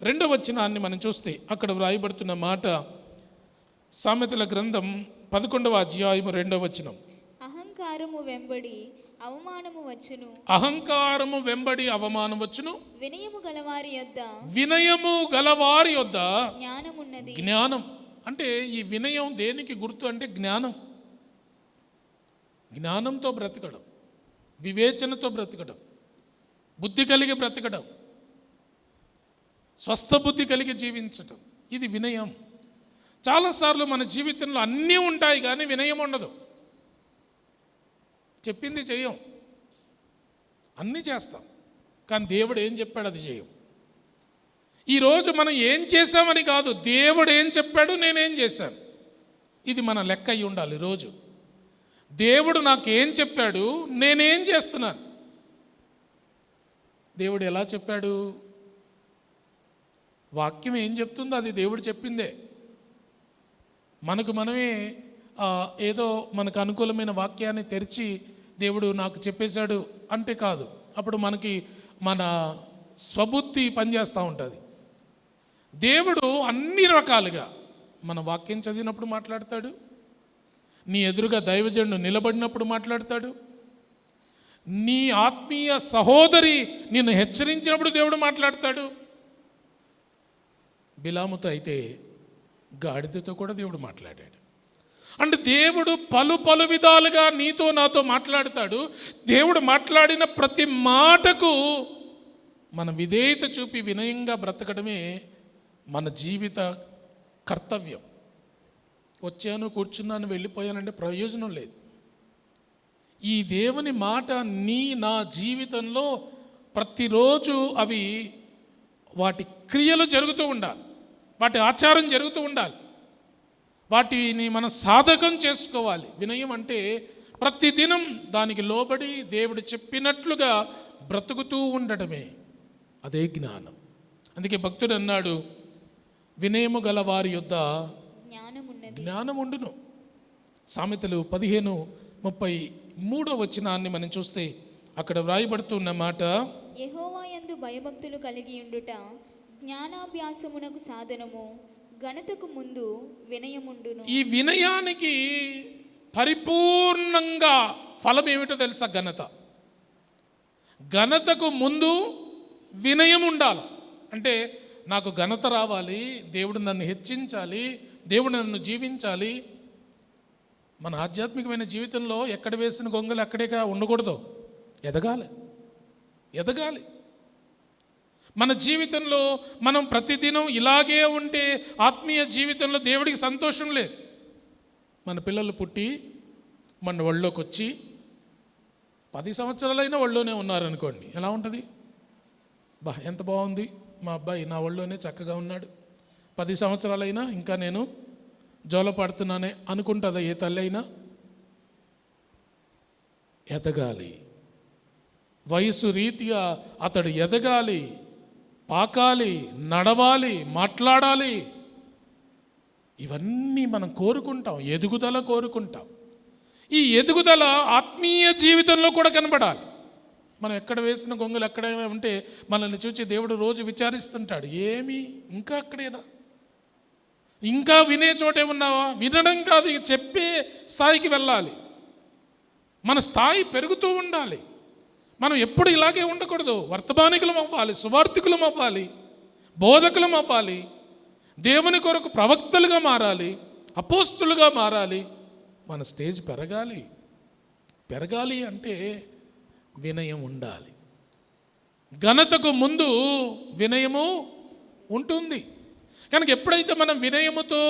2వ వచనాన్ని మనం చూస్తే అక్కడ వ్రాయబడుతున్న మాట, సామెతల గ్రంథం 11వ అధ్యాయము 2వ వచనం. అహంకారము వెంబడి అవమానము వచ్చును, అహంకారము వెంబడి అవమానం వచ్చును, వినయము గలవారి యొద్ద వినయము గలవారి యొద్ద జ్ఞానమున్నది. జ్ఞానం. అంటే ఈ వినయం దేనికి గుర్తు అంటే జ్ఞానం. జ్ఞానంతో బ్రతకడం, వివేచనతో బ్రతకడం, బుద్ధి కలిగి బ్రతకడం, స్వస్థ బుద్ధి కలిగి జీవించటం, ఇది వినయం. చాలాసార్లు మన జీవితంలో అన్నీ ఉంటాయి కానీ వినయం ఉండదు. చెప్పింది చెయ్యం, అన్నీ చేస్తాం కానీ దేవుడు ఏం చెప్పాడు అది చేయం. ఈరోజు మనం ఏం చేశామని కాదు, దేవుడు ఏం చెప్పాడు నేనేం చేశాను, ఇది మన లెక్క అయి ఉండాలి. రోజు దేవుడు నాకేం చెప్పాడు, నేనేం చేస్తున్నాను. దేవుడు ఎలా చెప్పాడు, వాక్యం ఏం చెప్తుందో అది దేవుడు చెప్పిందే. మనకు మనమే ఏదో మనకు అనుకూలమైన వాక్యాన్ని తెరిచి దేవుడు నాకు చెప్పేశాడు అంటే కాదు. అప్పుడు మనకి మన స్వబుద్ధి పనిచేస్తూ ఉంటుంది. దేవుడు అన్ని రకాలుగా మన వాక్యం చదివినప్పుడు మాట్లాడతాడు, నీ ఎదురుగా దైవజనుడు నిలబడినప్పుడు మాట్లాడతాడు, నీ ఆత్మీయ సహోదరి నిన్ను హెచ్చరించినప్పుడు దేవుడు మాట్లాడతాడు. బిలాముతో అయితే గాడిదతో కూడా దేవుడు మాట్లాడాడు. అంటే దేవుడు పలు విధాలుగా నీతో నాతో మాట్లాడతాడు. దేవుడు మాట్లాడిన ప్రతి మాటకు మన విధేయత చూపి వినయంగా బ్రతకడమే మన జీవిత కర్తవ్యం. వచ్చాను, కూర్చున్నాను, వెళ్ళిపోయానంటే ప్రయోజనం లేదు. ఈ దేవుని మాట నా జీవితంలో ప్రతిరోజు అవి వాటి క్రియలు జరుగుతూ ఉండాలి, వాటి ఆచారం జరుగుతూ ఉండాలి, వాటిని మనం సాధకం చేసుకోవాలి. వినయం అంటే ప్రతిదినం దానికి లోబడి దేవుడు చెప్పినట్లుగా బ్రతుకుతూ ఉండటమే, అదే జ్ఞానం. అందుకే భక్తుడు అన్నాడు, వినయము గల వారి యొద్ద జ్ఞానం ఉండును. సామెతలు 15:33 వచనాన్ని మనం చూస్తే అక్కడ వ్రాయబడుతున్న మాట, యెహోవా యందు భయభక్తులు కలిగి ఉండుట జ్ఞానాభ్యాసమునకు సాధనము, ఘనతకు ముందు వినయముండును. ఈ వినయానికి పరిపూర్ణంగా ఫలం ఏమిటో తెలుసా? ఘనతకు ముందు వినయం ఉండాలి. అంటే నాకు ఘనత రావాలి, దేవుడు నన్ను హెచ్చించాలి, దేవుడు నన్ను జీవించాలి. మన ఆధ్యాత్మికమైన జీవితంలో ఎక్కడ వేసిన గొంగలు అక్కడేగా ఉండకూడదు, ఎదగాలి. మన జీవితంలో మనం ప్రతిదినం ఇలాగే ఉంటే ఆత్మీయ జీవితంలో దేవుడికి సంతోషం లేదు. మన పిల్లలు పుట్టి మన ఒళ్ళోకి వచ్చి 10 సంవత్సరాలైనా ఒళ్ళోనే ఉన్నారనుకోండి, ఎలా ఉంటుంది? ఎంత బాగుంది, మా అబ్బాయి నా ఒళ్ళోనే చక్కగా ఉన్నాడు, 10 సంవత్సరాలైనా ఇంకా నేను జోలపడుతున్నానే అనుకుంటుందా ఏ తల్లి అయినా? ఎదగాలి, వయసు రీతిగా అతడు ఎదగాలి, పాకాలి, నడవాలి, మాట్లాడాలి. ఇవన్నీ మనం కోరుకుంటాం, ఎదుగుదల కోరుకుంటాం. ఈ ఎదుగుదల ఆత్మీయ జీవితంలో కూడా కనబడాలి. మనం ఎక్కడ వేసిన గొంగలు ఎక్కడైనా ఉంటే మనల్ని చూసి దేవుడు రోజు విచారిస్తుంటాడు, ఏమి ఇంకా అక్కడేనా, ఇంకా వినే చోటే ఉన్నావా? వినడం కాదు, చెప్పే స్థాయికి వెళ్ళాలి. మన స్థాయి పెరుగుతూ ఉండాలి. మనం ఎప్పుడు ఇలాగే ఉండకూడదు. వర్తమానికులం అవ్వాలి, సువార్థికులం అవ్వాలి, బోధకులం అవ్వాలి, దేవుని కొరకు ప్రవక్తలుగా మారాలి, అపోస్తులుగా మారాలి. మన స్టేజ్ పెరగాలి. పెరగాలి అంటే వినయం ఉండాలి. ఘనతకు ముందు వినయము ఉంటుంది. కనుక ఎప్పుడైతే మనం వినయముతో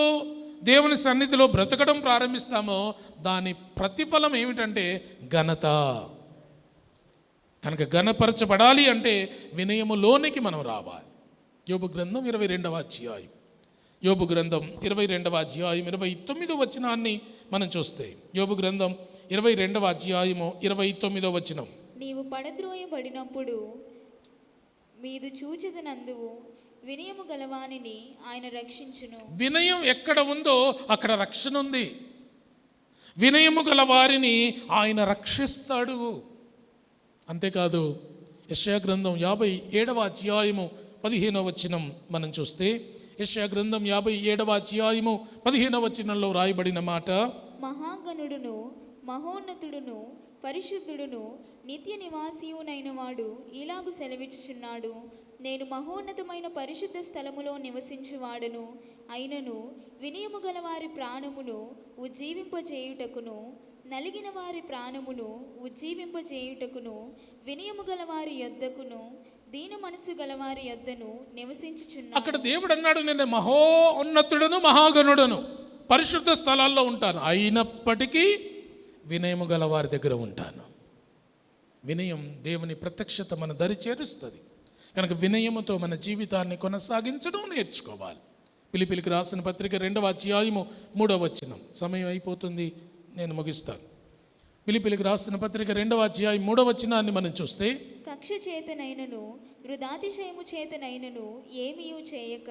దేవుని సన్నిధిలో బ్రతకడం ప్రారంభిస్తామో దాని ప్రతిఫలం ఏమిటంటే ఘనత. కనుక ఘనపరచబడాలి అంటే వినయములోనికి మనం రావాలి. యోబు గ్రంథం 22వ అధ్యాయం, యోబు గ్రంథం 22వ అధ్యాయం 29వ వచనాన్ని మనం చూస్తే, యోబు గ్రంథం 22వ అధ్యాయము 29వ వచనం. నీవు పడద్రోయబడినప్పుడు మీదు చూచెదనందువు వినయము గలవానిని ఆయన రక్షించును. వినయం ఎక్కడ ఉందో అక్కడ రక్షణ ఉంది. వినయము గల వారిని ఆయన రక్షిస్తాడు. అంతేకాదు యెషయా గ్రంథం 57వ అధ్యాయము 15వ వచనం మనం చూస్తే, యెషయా గ్రంథం 57వ అధ్యాయము 15వ వచనంలో రాయబడిన మాట, మహాగణుడును మహోన్నతుడును పరిశుద్ధుడును నిత్య నివాసియునైన వాడు ఇలాగు సెలవిచ్చుచున్నాడు, నేను మహోన్నతమైన పరిశుద్ధ స్థలములో నివసించువాడను అయినను వినయము గల వారి ప్రాణమును ఉజ్జీవింపజేయుటకును నలిగిన వారి ప్రాణమును ఉజ్జీవింపజేయుటకును వినయము గల వారి యొద్దకును దీన మనసు గల వారి యొద్దను నివసించుచున్నాను. అక్కడ దేవుడు అన్నాడు, నేను మహోన్నతుడను మహాగణుడను పరిశుద్ధ స్థలాల్లో ఉంటాను, అయినప్పటికీ వినయము గల వారి దగ్గర ఉంటాను. వినయం దేవుని ప్రత్యక్షత మన దరి చేరుస్తుంది. కనుక వినయముతో మన జీవితాన్ని కొనసాగించడం నేర్చుకోవాలి. పిలిపిలికి రాసిన పత్రిక 2వ అధ్యాయము 3వ వచనం. సమయం అయిపోతుంది, నేను ముగిస్తాను. పిలిపిలికి రాసిన పత్రిక 2వ అధ్యాయం 3వ వచనాన్ని మనం చూస్తే, కక్ష చేతనైనను వృధాతిశయము చేతనైనను ఏమీయూ చేయక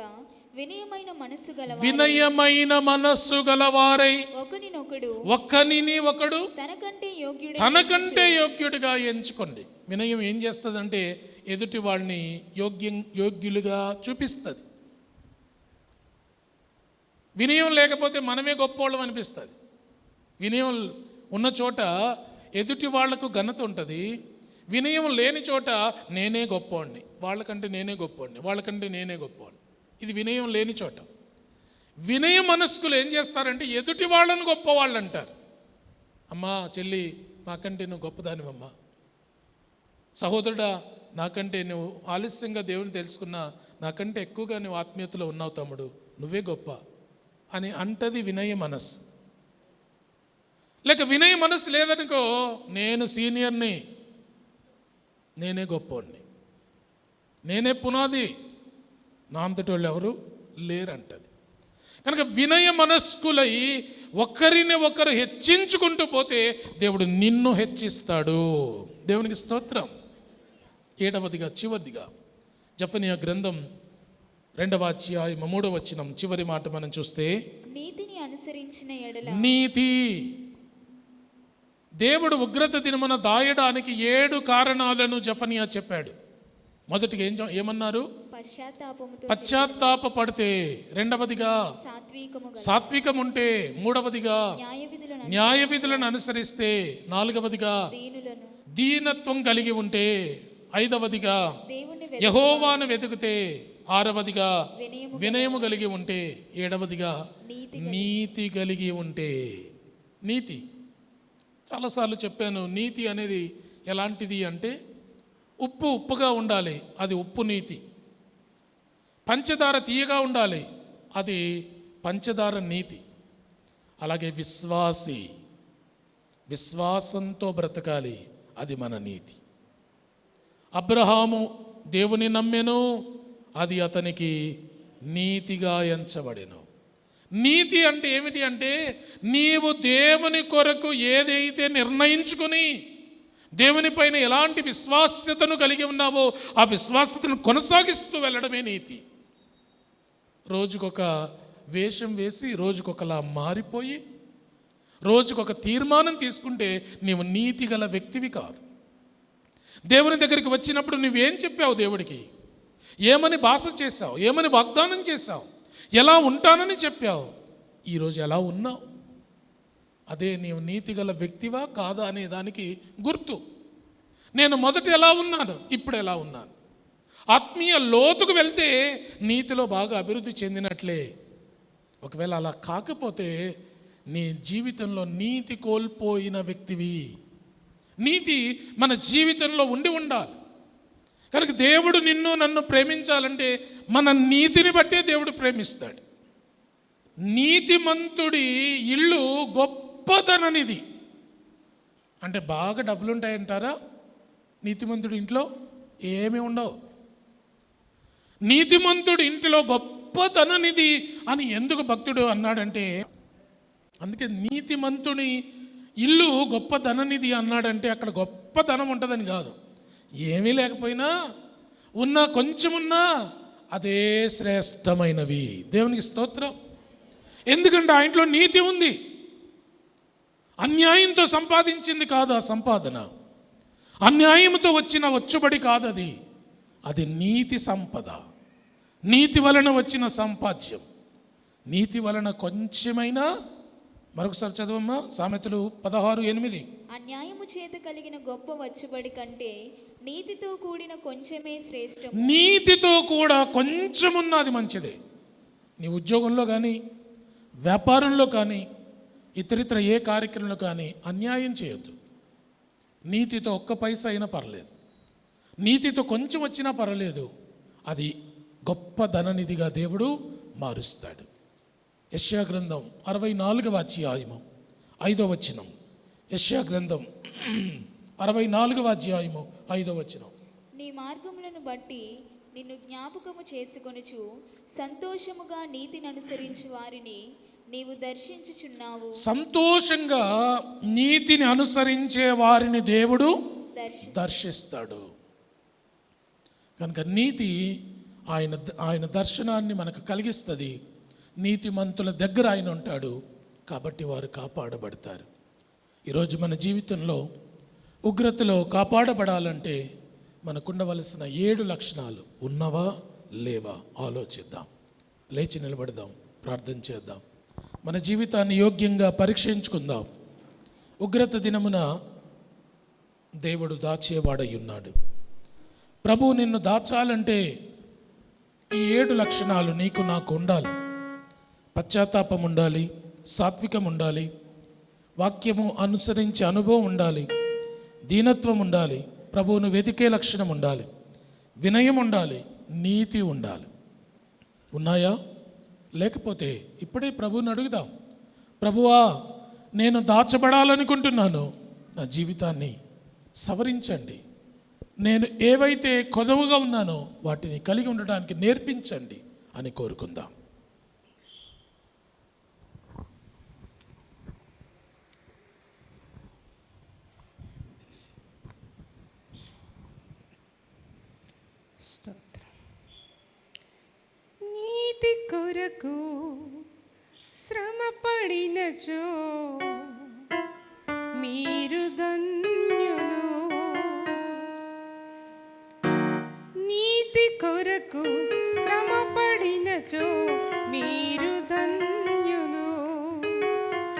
వినయమైన మనస్సు గలవారై వినయమైన మనస్సు గలవారై ఒకనిని ఒకడు తనకంటే యోగ్యుడిగా ఎంచుకోండి. వినయం ఏం చేస్తుందంటే ఎదుటి వాళ్ళని యోగ్యులుగా చూపిస్తుంది. వినయం లేకపోతే మనమే గొప్పోళ్ళం అనిపిస్తుంది. వినయం ఉన్న చోట ఎదుటి వాళ్లకు ఘనత ఉంటుంది. వినయం లేని చోట నేనే గొప్పోడిని, వాళ్ళకంటే నేనే గొప్పోడిని, వాళ్ళకంటే నేనే గొప్పోడిని. ఇది వినయం లేని చోట. వినయ మనస్కులు ఏం చేస్తారంటే ఎదుటి వాళ్ళని గొప్పవాళ్ళు అంటారు. అమ్మా చెల్లి, నాకంటే నువ్వు గొప్పదానివమ్మా. సహోదరుడా, నాకంటే నువ్వు ఆలస్యంగా దేవుని తెలుసుకున్నా, నాకంటే ఎక్కువగా నువ్వు ఆత్మీయతలో ఉన్నావు తమ్ముడు, నువ్వే గొప్ప అని అంటది వినయ మనస్సు. లేక వినయ మనస్సు లేదనుకో, నేను సీనియర్ని, నేనే గొప్పవాడిని, నేనే పునాది, నా అంతటి వాళ్ళు ఎవరు లేరంటది. కనుక వినయ మనస్కులై ఒకరిని ఒకరు హెచ్చించుకుంటూ పోతే దేవుడు నిన్ను హెచ్చిస్తాడు. దేవునికి స్తోత్రం. 7వదిగా చివరిదిగా జెఫన్యా గ్రంథం 2వ అధ్యాయం 3వ వచనం చివరి మాట మనం చూస్తే, నీతిని అనుసరించిన ఎడల నీతి. దేవుడు ఉగ్రత దినమున దాయడానికి 7 కారణాలను జెఫన్యా చెప్పాడు. మొదటిగా ఏమన్నారు? పశ్చాత్తాప పడితే, రెండవదిగా సాత్వికం ఉంటే, మూడవదిగా న్యాయ విధులను అనుసరిస్తే, నాలుగవదిగా దీనత్వం కలిగి ఉంటే, ఐదవదిగా యెహోవాను వెతికితే, ఆరవదిగా వినయము కలిగి ఉంటే, ఏడవదిగా నీతి కలిగి ఉంటే. నీతి చాలాసార్లు చెప్పాను. నీతి అనేది ఎలాంటిది అంటే ఉప్పుగా ఉండాలి, అది ఉప్పు నీతి. పంచదార తీయగా ఉండాలి, అది పంచదార నీతి. అలాగే విశ్వాసంతో బ్రతకాలి, అది మన నీతి. అబ్రహాము దేవుని నమ్మెను, అది అతనికి నీతిగా ఎంచబడెను. నీతి అంటే ఏమిటి అంటే, నీవు దేవుని కొరకు ఏదైతే నిర్ణయించుకుని దేవుని పైన ఎలాంటి విశ్వాస్యతను కలిగి ఉన్నావో ఆ విశ్వాసతను కొనసాగిస్తూ వెళ్ళడమే నీతి. రోజుకొక వేషం వేసి, రోజుకొకలా మారిపోయి, రోజుకొక తీర్మానం తీసుకుంటే నీవు నీతి గల వ్యక్తివి కాదు. దేవుని దగ్గరికి వచ్చినప్పుడు నువ్వేం చెప్పావు దేవుడికి? ఏమని భాష చేశావు? ఏమని వాగ్దానం చేశావు? ఎలా ఉంటానని చెప్పావు? ఈరోజు ఎలా ఉన్నావు? అదే నీవు నీతిగల వ్యక్తివా కాదా అనే దానికి గుర్తు. నేను మొదట ఎలా ఉన్నాను, ఇప్పుడు ఎలా ఉన్నాను. ఆత్మీయ లోతుకు వెళ్తే నీతిలో బాగా అభివృద్ధి చెందినట్లే. ఒకవేళ అలా కాకపోతే నీ జీవితంలో నీతి కోల్పోయిన వ్యక్తివి. నీతి మన జీవితంలో ఉండాలి. కనుక దేవుడు నిన్ను నన్ను ప్రేమించాలంటే మన నీతిని బట్టే దేవుడు ప్రేమిస్తాడు. నీతిమంతుడి ఇల్లు గొప్పదననిది. అంటే బాగా డబ్బులు ఉంటాయంటారా? నీతిమంతుడి ఇంట్లో ఏమీ ఉండవు. నీతిమంతుడి ఇంటిలో గొప్పతననిది అని ఎందుకు భక్తుడు అన్నాడంటే, అందుకే నీతిమంతుని ఇల్లు గొప్పతననిది అన్నాడంటే అక్కడ గొప్పతనం ఉంటుందని కాదు. ఏమీ లేకపోయినా ఉన్నా కొంచెమున్నా అదే శ్రేష్టమైనవి. దేవునికి స్తోత్రం. ఎందుకంటే ఆ ఇంట్లో నీతి ఉంది. అన్యాయంతో సంపాదించింది కాదు ఆ సంపాదన, అన్యాయంతో వచ్చిన వచ్చుబడి కాదు అది. అది నీతి సంపద, నీతి వలన వచ్చిన సంపాద్యం. నీతి వలన కొంచెమైనా, మరొకసారి చదవమ్మా, సామెతలు 16:8. అన్యాయము చేత కలిగిన గొప్ప వచ్చుబడి కంటే నీతితో కూడిన కొంచెమే శ్రేష్టం. నీతితో కూడా కొంచెం ఉన్నది మంచిదే. నీ ఉద్యోగంలో కానీ, వ్యాపారంలో కానీ, ఇతరితర ఏ కార్యక్రమంలో కానీ అన్యాయం చేయొద్దు. నీతితో ఒక్క పైసా అయినా పర్లేదు, నీతితో కొంచెం వచ్చినా పర్వాలేదు. అది గొప్ప ధననిధిగా దేవుడు మారుస్తాడు. యెషయా గ్రంథం 64వ అధ్యాయము 5వ వచనం. యెషయా గ్రంథం 64వ అధ్యాయము 5వ వచనం. నీ మార్గములను బట్టి నిన్ను జ్ఞాపకము చేసుకొనుచు సంతోషముగా నీతిని అనుసరించు వారిని నీవు దర్శించుచున్నావు. సంతోషంగా నీతిని అనుసరించే వారిని దేవుడు దర్శిస్తాడు. కనుక నీతి ఆయన దర్శనాన్ని మనకు కలిగిస్తుంది. నీతిమంతుల దగ్గర ఆయన ఉంటాడు కాబట్టి వారు కాపాడబడతారు. ఈరోజు మన జీవితంలో ఉగ్రతలో కాపాడబడాలంటే మనకుండవలసిన 7 లక్షణాలు ఉన్నవా లేవా ఆలోచిద్దాం. లేచి నిలబడదాం, ప్రార్థన చేద్దాం, మన జీవితాన్ని యోగ్యంగా పరీక్షించుకుందాం. ఉగ్రత దినమున దేవుడు దాచేవాడై ఉన్నాడు. ప్రభువు నిన్ను దాచాలంటే ఈ 7 లక్షణాలు నీకు నాకు ఉండాలి. పశ్చాత్తాపం ఉండాలి, సాత్వికం ఉండాలి, వాక్యము అనుసరించే అనుభవం ఉండాలి, దీనత్వం ఉండాలి, ప్రభువును వెతికే లక్షణం ఉండాలి, వినయం ఉండాలి, నీతి ఉండాలి. ఉన్నాయా? లేకపోతే ఇప్పుడే ప్రభువుని అడుగుదాం. ప్రభువా, నేను దాచబడాలనుకుంటున్నాను, నా జీవితాన్ని సవరించండి. నేను ఏవైతే కొదవగా ఉన్నానో వాటిని కలిగి ఉండడానికి నేర్పించండి అని కోరుకుందాం. నీతి కొరకు శ్రమ పడినచో మీరు ధన్యులు. నీతి కొరకు శ్రమ పడినచో మీరు ధన్యులు.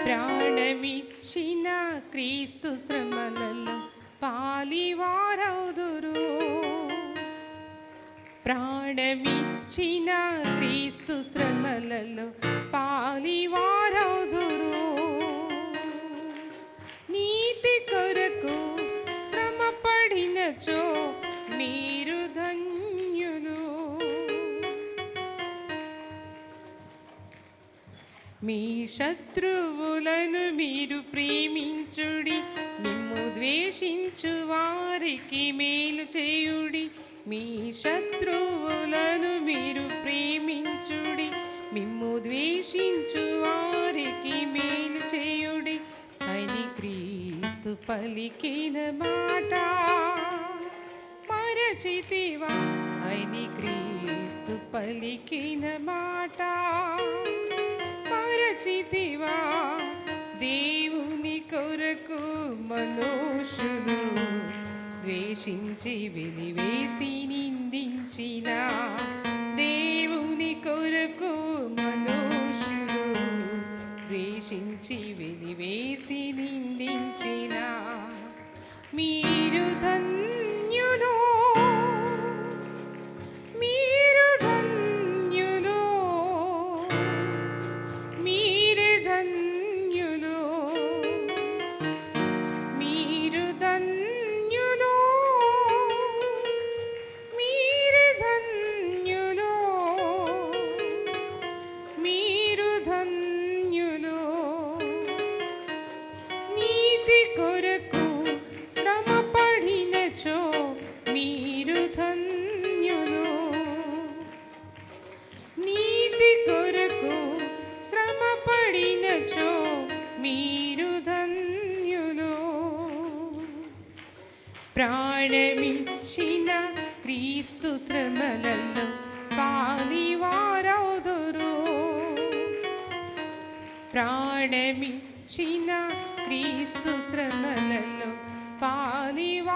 ప్రాణమిచ్చిన క్రీస్తు శ్రమలలో పాలివారవుదురు. ప్రాణమిచ్చిన క్రీస్తు శ్రమలలో పాలివారవుదురు. నీతి కొరకు శ్రమ పడినచో మీరు ధన్యులు. మీ శత్రువులను మీరు ప్రేమించుడి, మిమ్ము ద్వేషించు వారికి మేలు చేయుడి. మీ శత్రువులను మీరు ప్రేమించుడి, మిమ్ము ద్వేషించు వారికి మేలు చేయుడి అని క్రీస్తు పలికిన మాట మరచితివా? అని క్రీస్తు పలికిన మాట మరచితివా? దేవుని కొరకు మనుషులు ద్వేషించి వెలివేసి నిందించిన, దేవుని కొరకు మనుషులు ద్వేషించి వెలివేసి పడినచో మీరు ధన్యులు. ప్రాణమిచ్చిన క్రీస్తు శ్రమలలో పాలివారౌదురు. ప్రాణమిచ్చిన క్రీస్తు శ్రమలలో పాలివారౌదురు.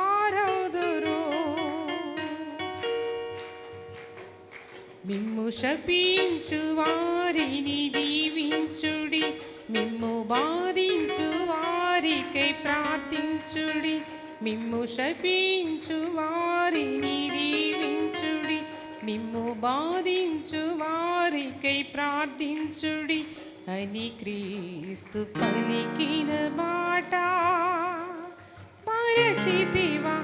మిమ్ము శపించు వారిని దీవించుడి, మిమ్ము బాధించు వారికై ప్రార్థించుడి. మిమ్ము శపించు వారిని దీవించుడి, మిమ్ము బాధించు వారికై ప్రార్థించుడి అని క్రీస్తు పలికిన మాట మరచితివా?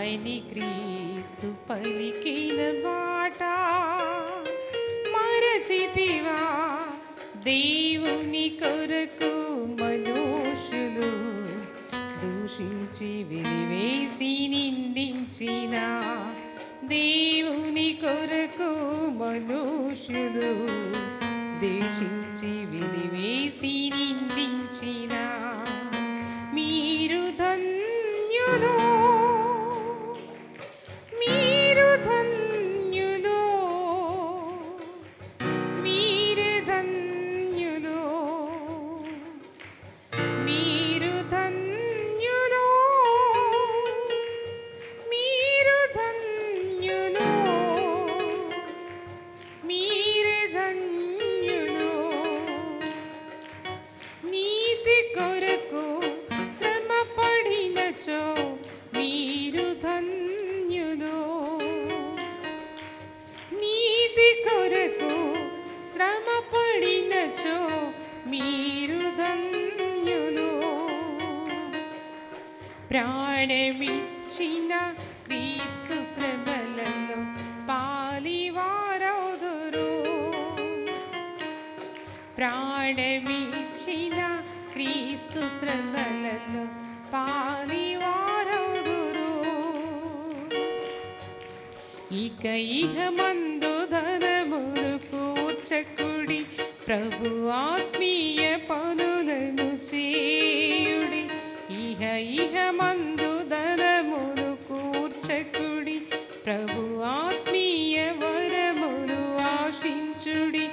అని క్రీస్తు పలికిన మాట మరచితివా? దేవుని కొరకు మనుషులు దూషించి వెలివేసి నిందించిన, దేవుని కొరకు మనుషులు దేశించి వెలివేసి నిందించిన మీరు ధన్యులు, మీరు ధన్యులు, మీరు ధన్యులు, మీరు ధన్యులు, మీరు ధన్యులు, మీరు ధన్యులు. నీతి కొరకు శ్రమ పడినచో మీరు ధన్యులు. నీతి కొరకు శ్రమ పడినచో మీరు ధన్యులు. ప్రాణమిచ్చిన క్రీస్తు శ్రమలలో పాలివారౌదురు. ప్రాణమిచ్చిన క్రీస్తు శ్రమలలో పాలివారౌదురు. ఇక ఇహమందు ధనమును కూర్చకుడి, ప్రభు ఆత్మీయ పనులను చేయుడి. ఇహమందు ధనమును కూర్చకుడి, ప్రభు ఆత్మీయ వరమును ఆశించుడి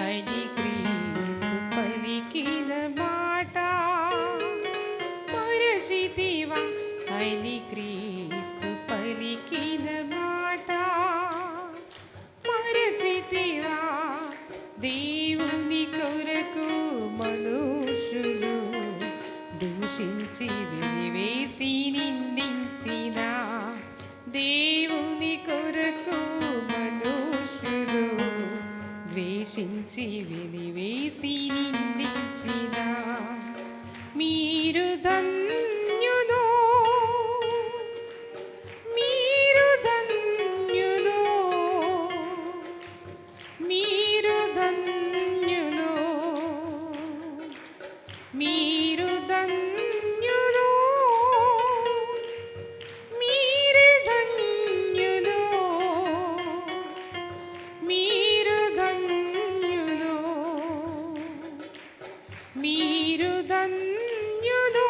అని క్రీస్తు పలికిన మాట మరచితివా? అని క్రీస్తు పలికిన మాట మరచితివా? దేవుని కొరకు మనుషులు దూషించి వెలివేసి నిందించిన, దేవుని కొరకు మనుషులు ద్వేషించి వెలివేసి నిందించిన మీరు ధన్యులు, మీరు ధన్యులు, మీరు ధన్యులు, మీరు ధన్యులు, మీరు ధన్యులు, మీరు ధన్యులు, మీరు ధన్యులు,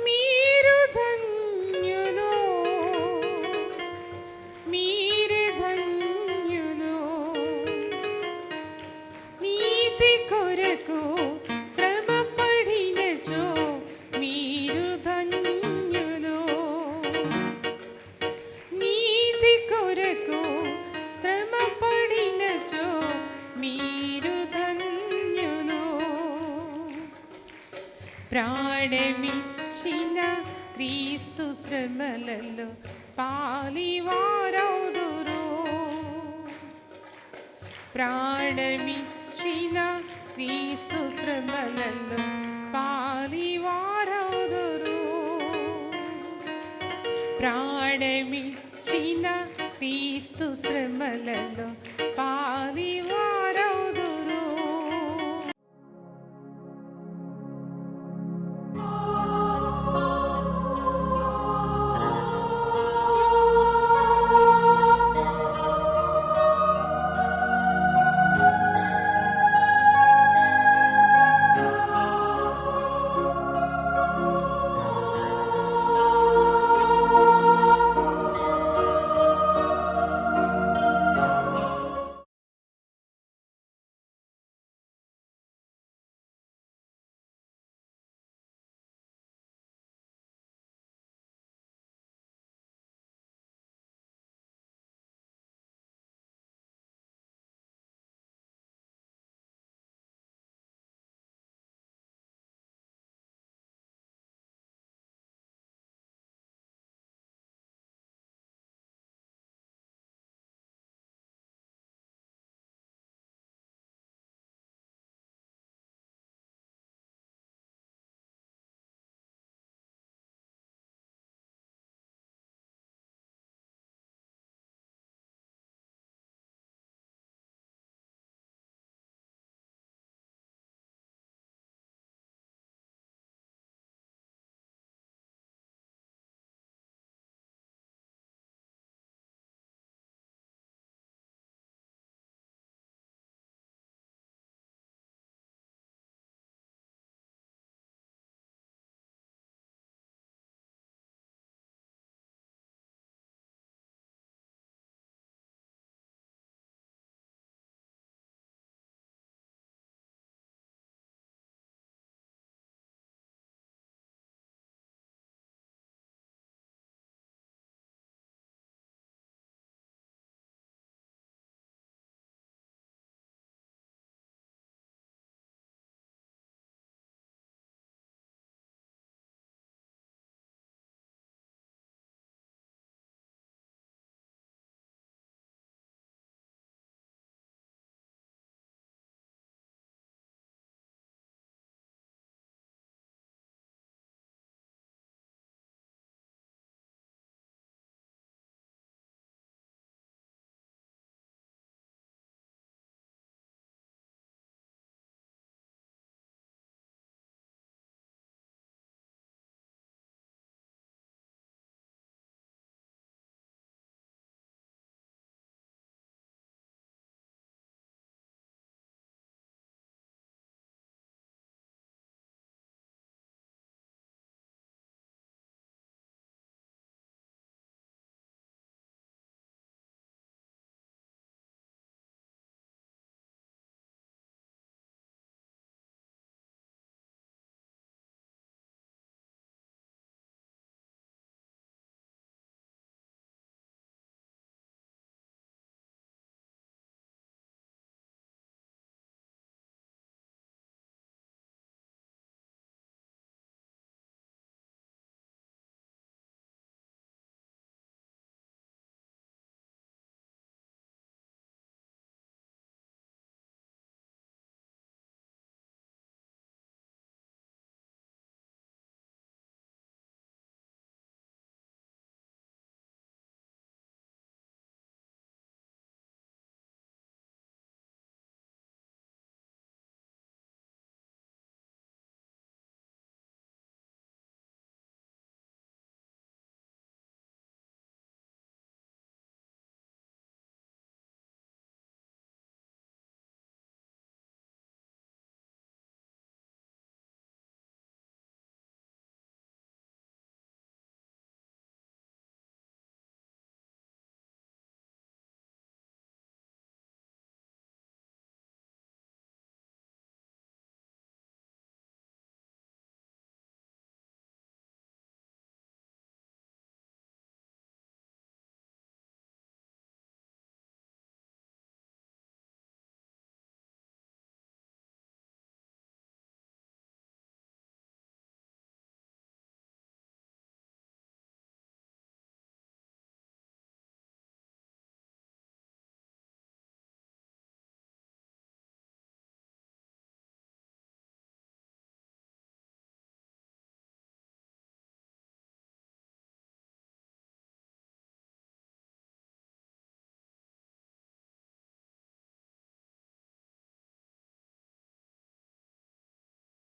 మీరు ధన్యులు, మీరు ధన్యులు. నీతి కొరకు శ్రమ పడినచో మీరు ధన్యులు. నీతి కొరకు శ్రమ పడినచో మీరు ధన్యులు. ప్రాణమిచ్చిన క్రీస్తు శ్రమలలో పాలివారౌదురు. ప్రాణమిచ్చిన క్రీస్తు శ్రమలలో పాలివారౌదురు. ప్రాణమిచ్చిన క్రీస్తు శ్రమలలో పాలివారౌదురు.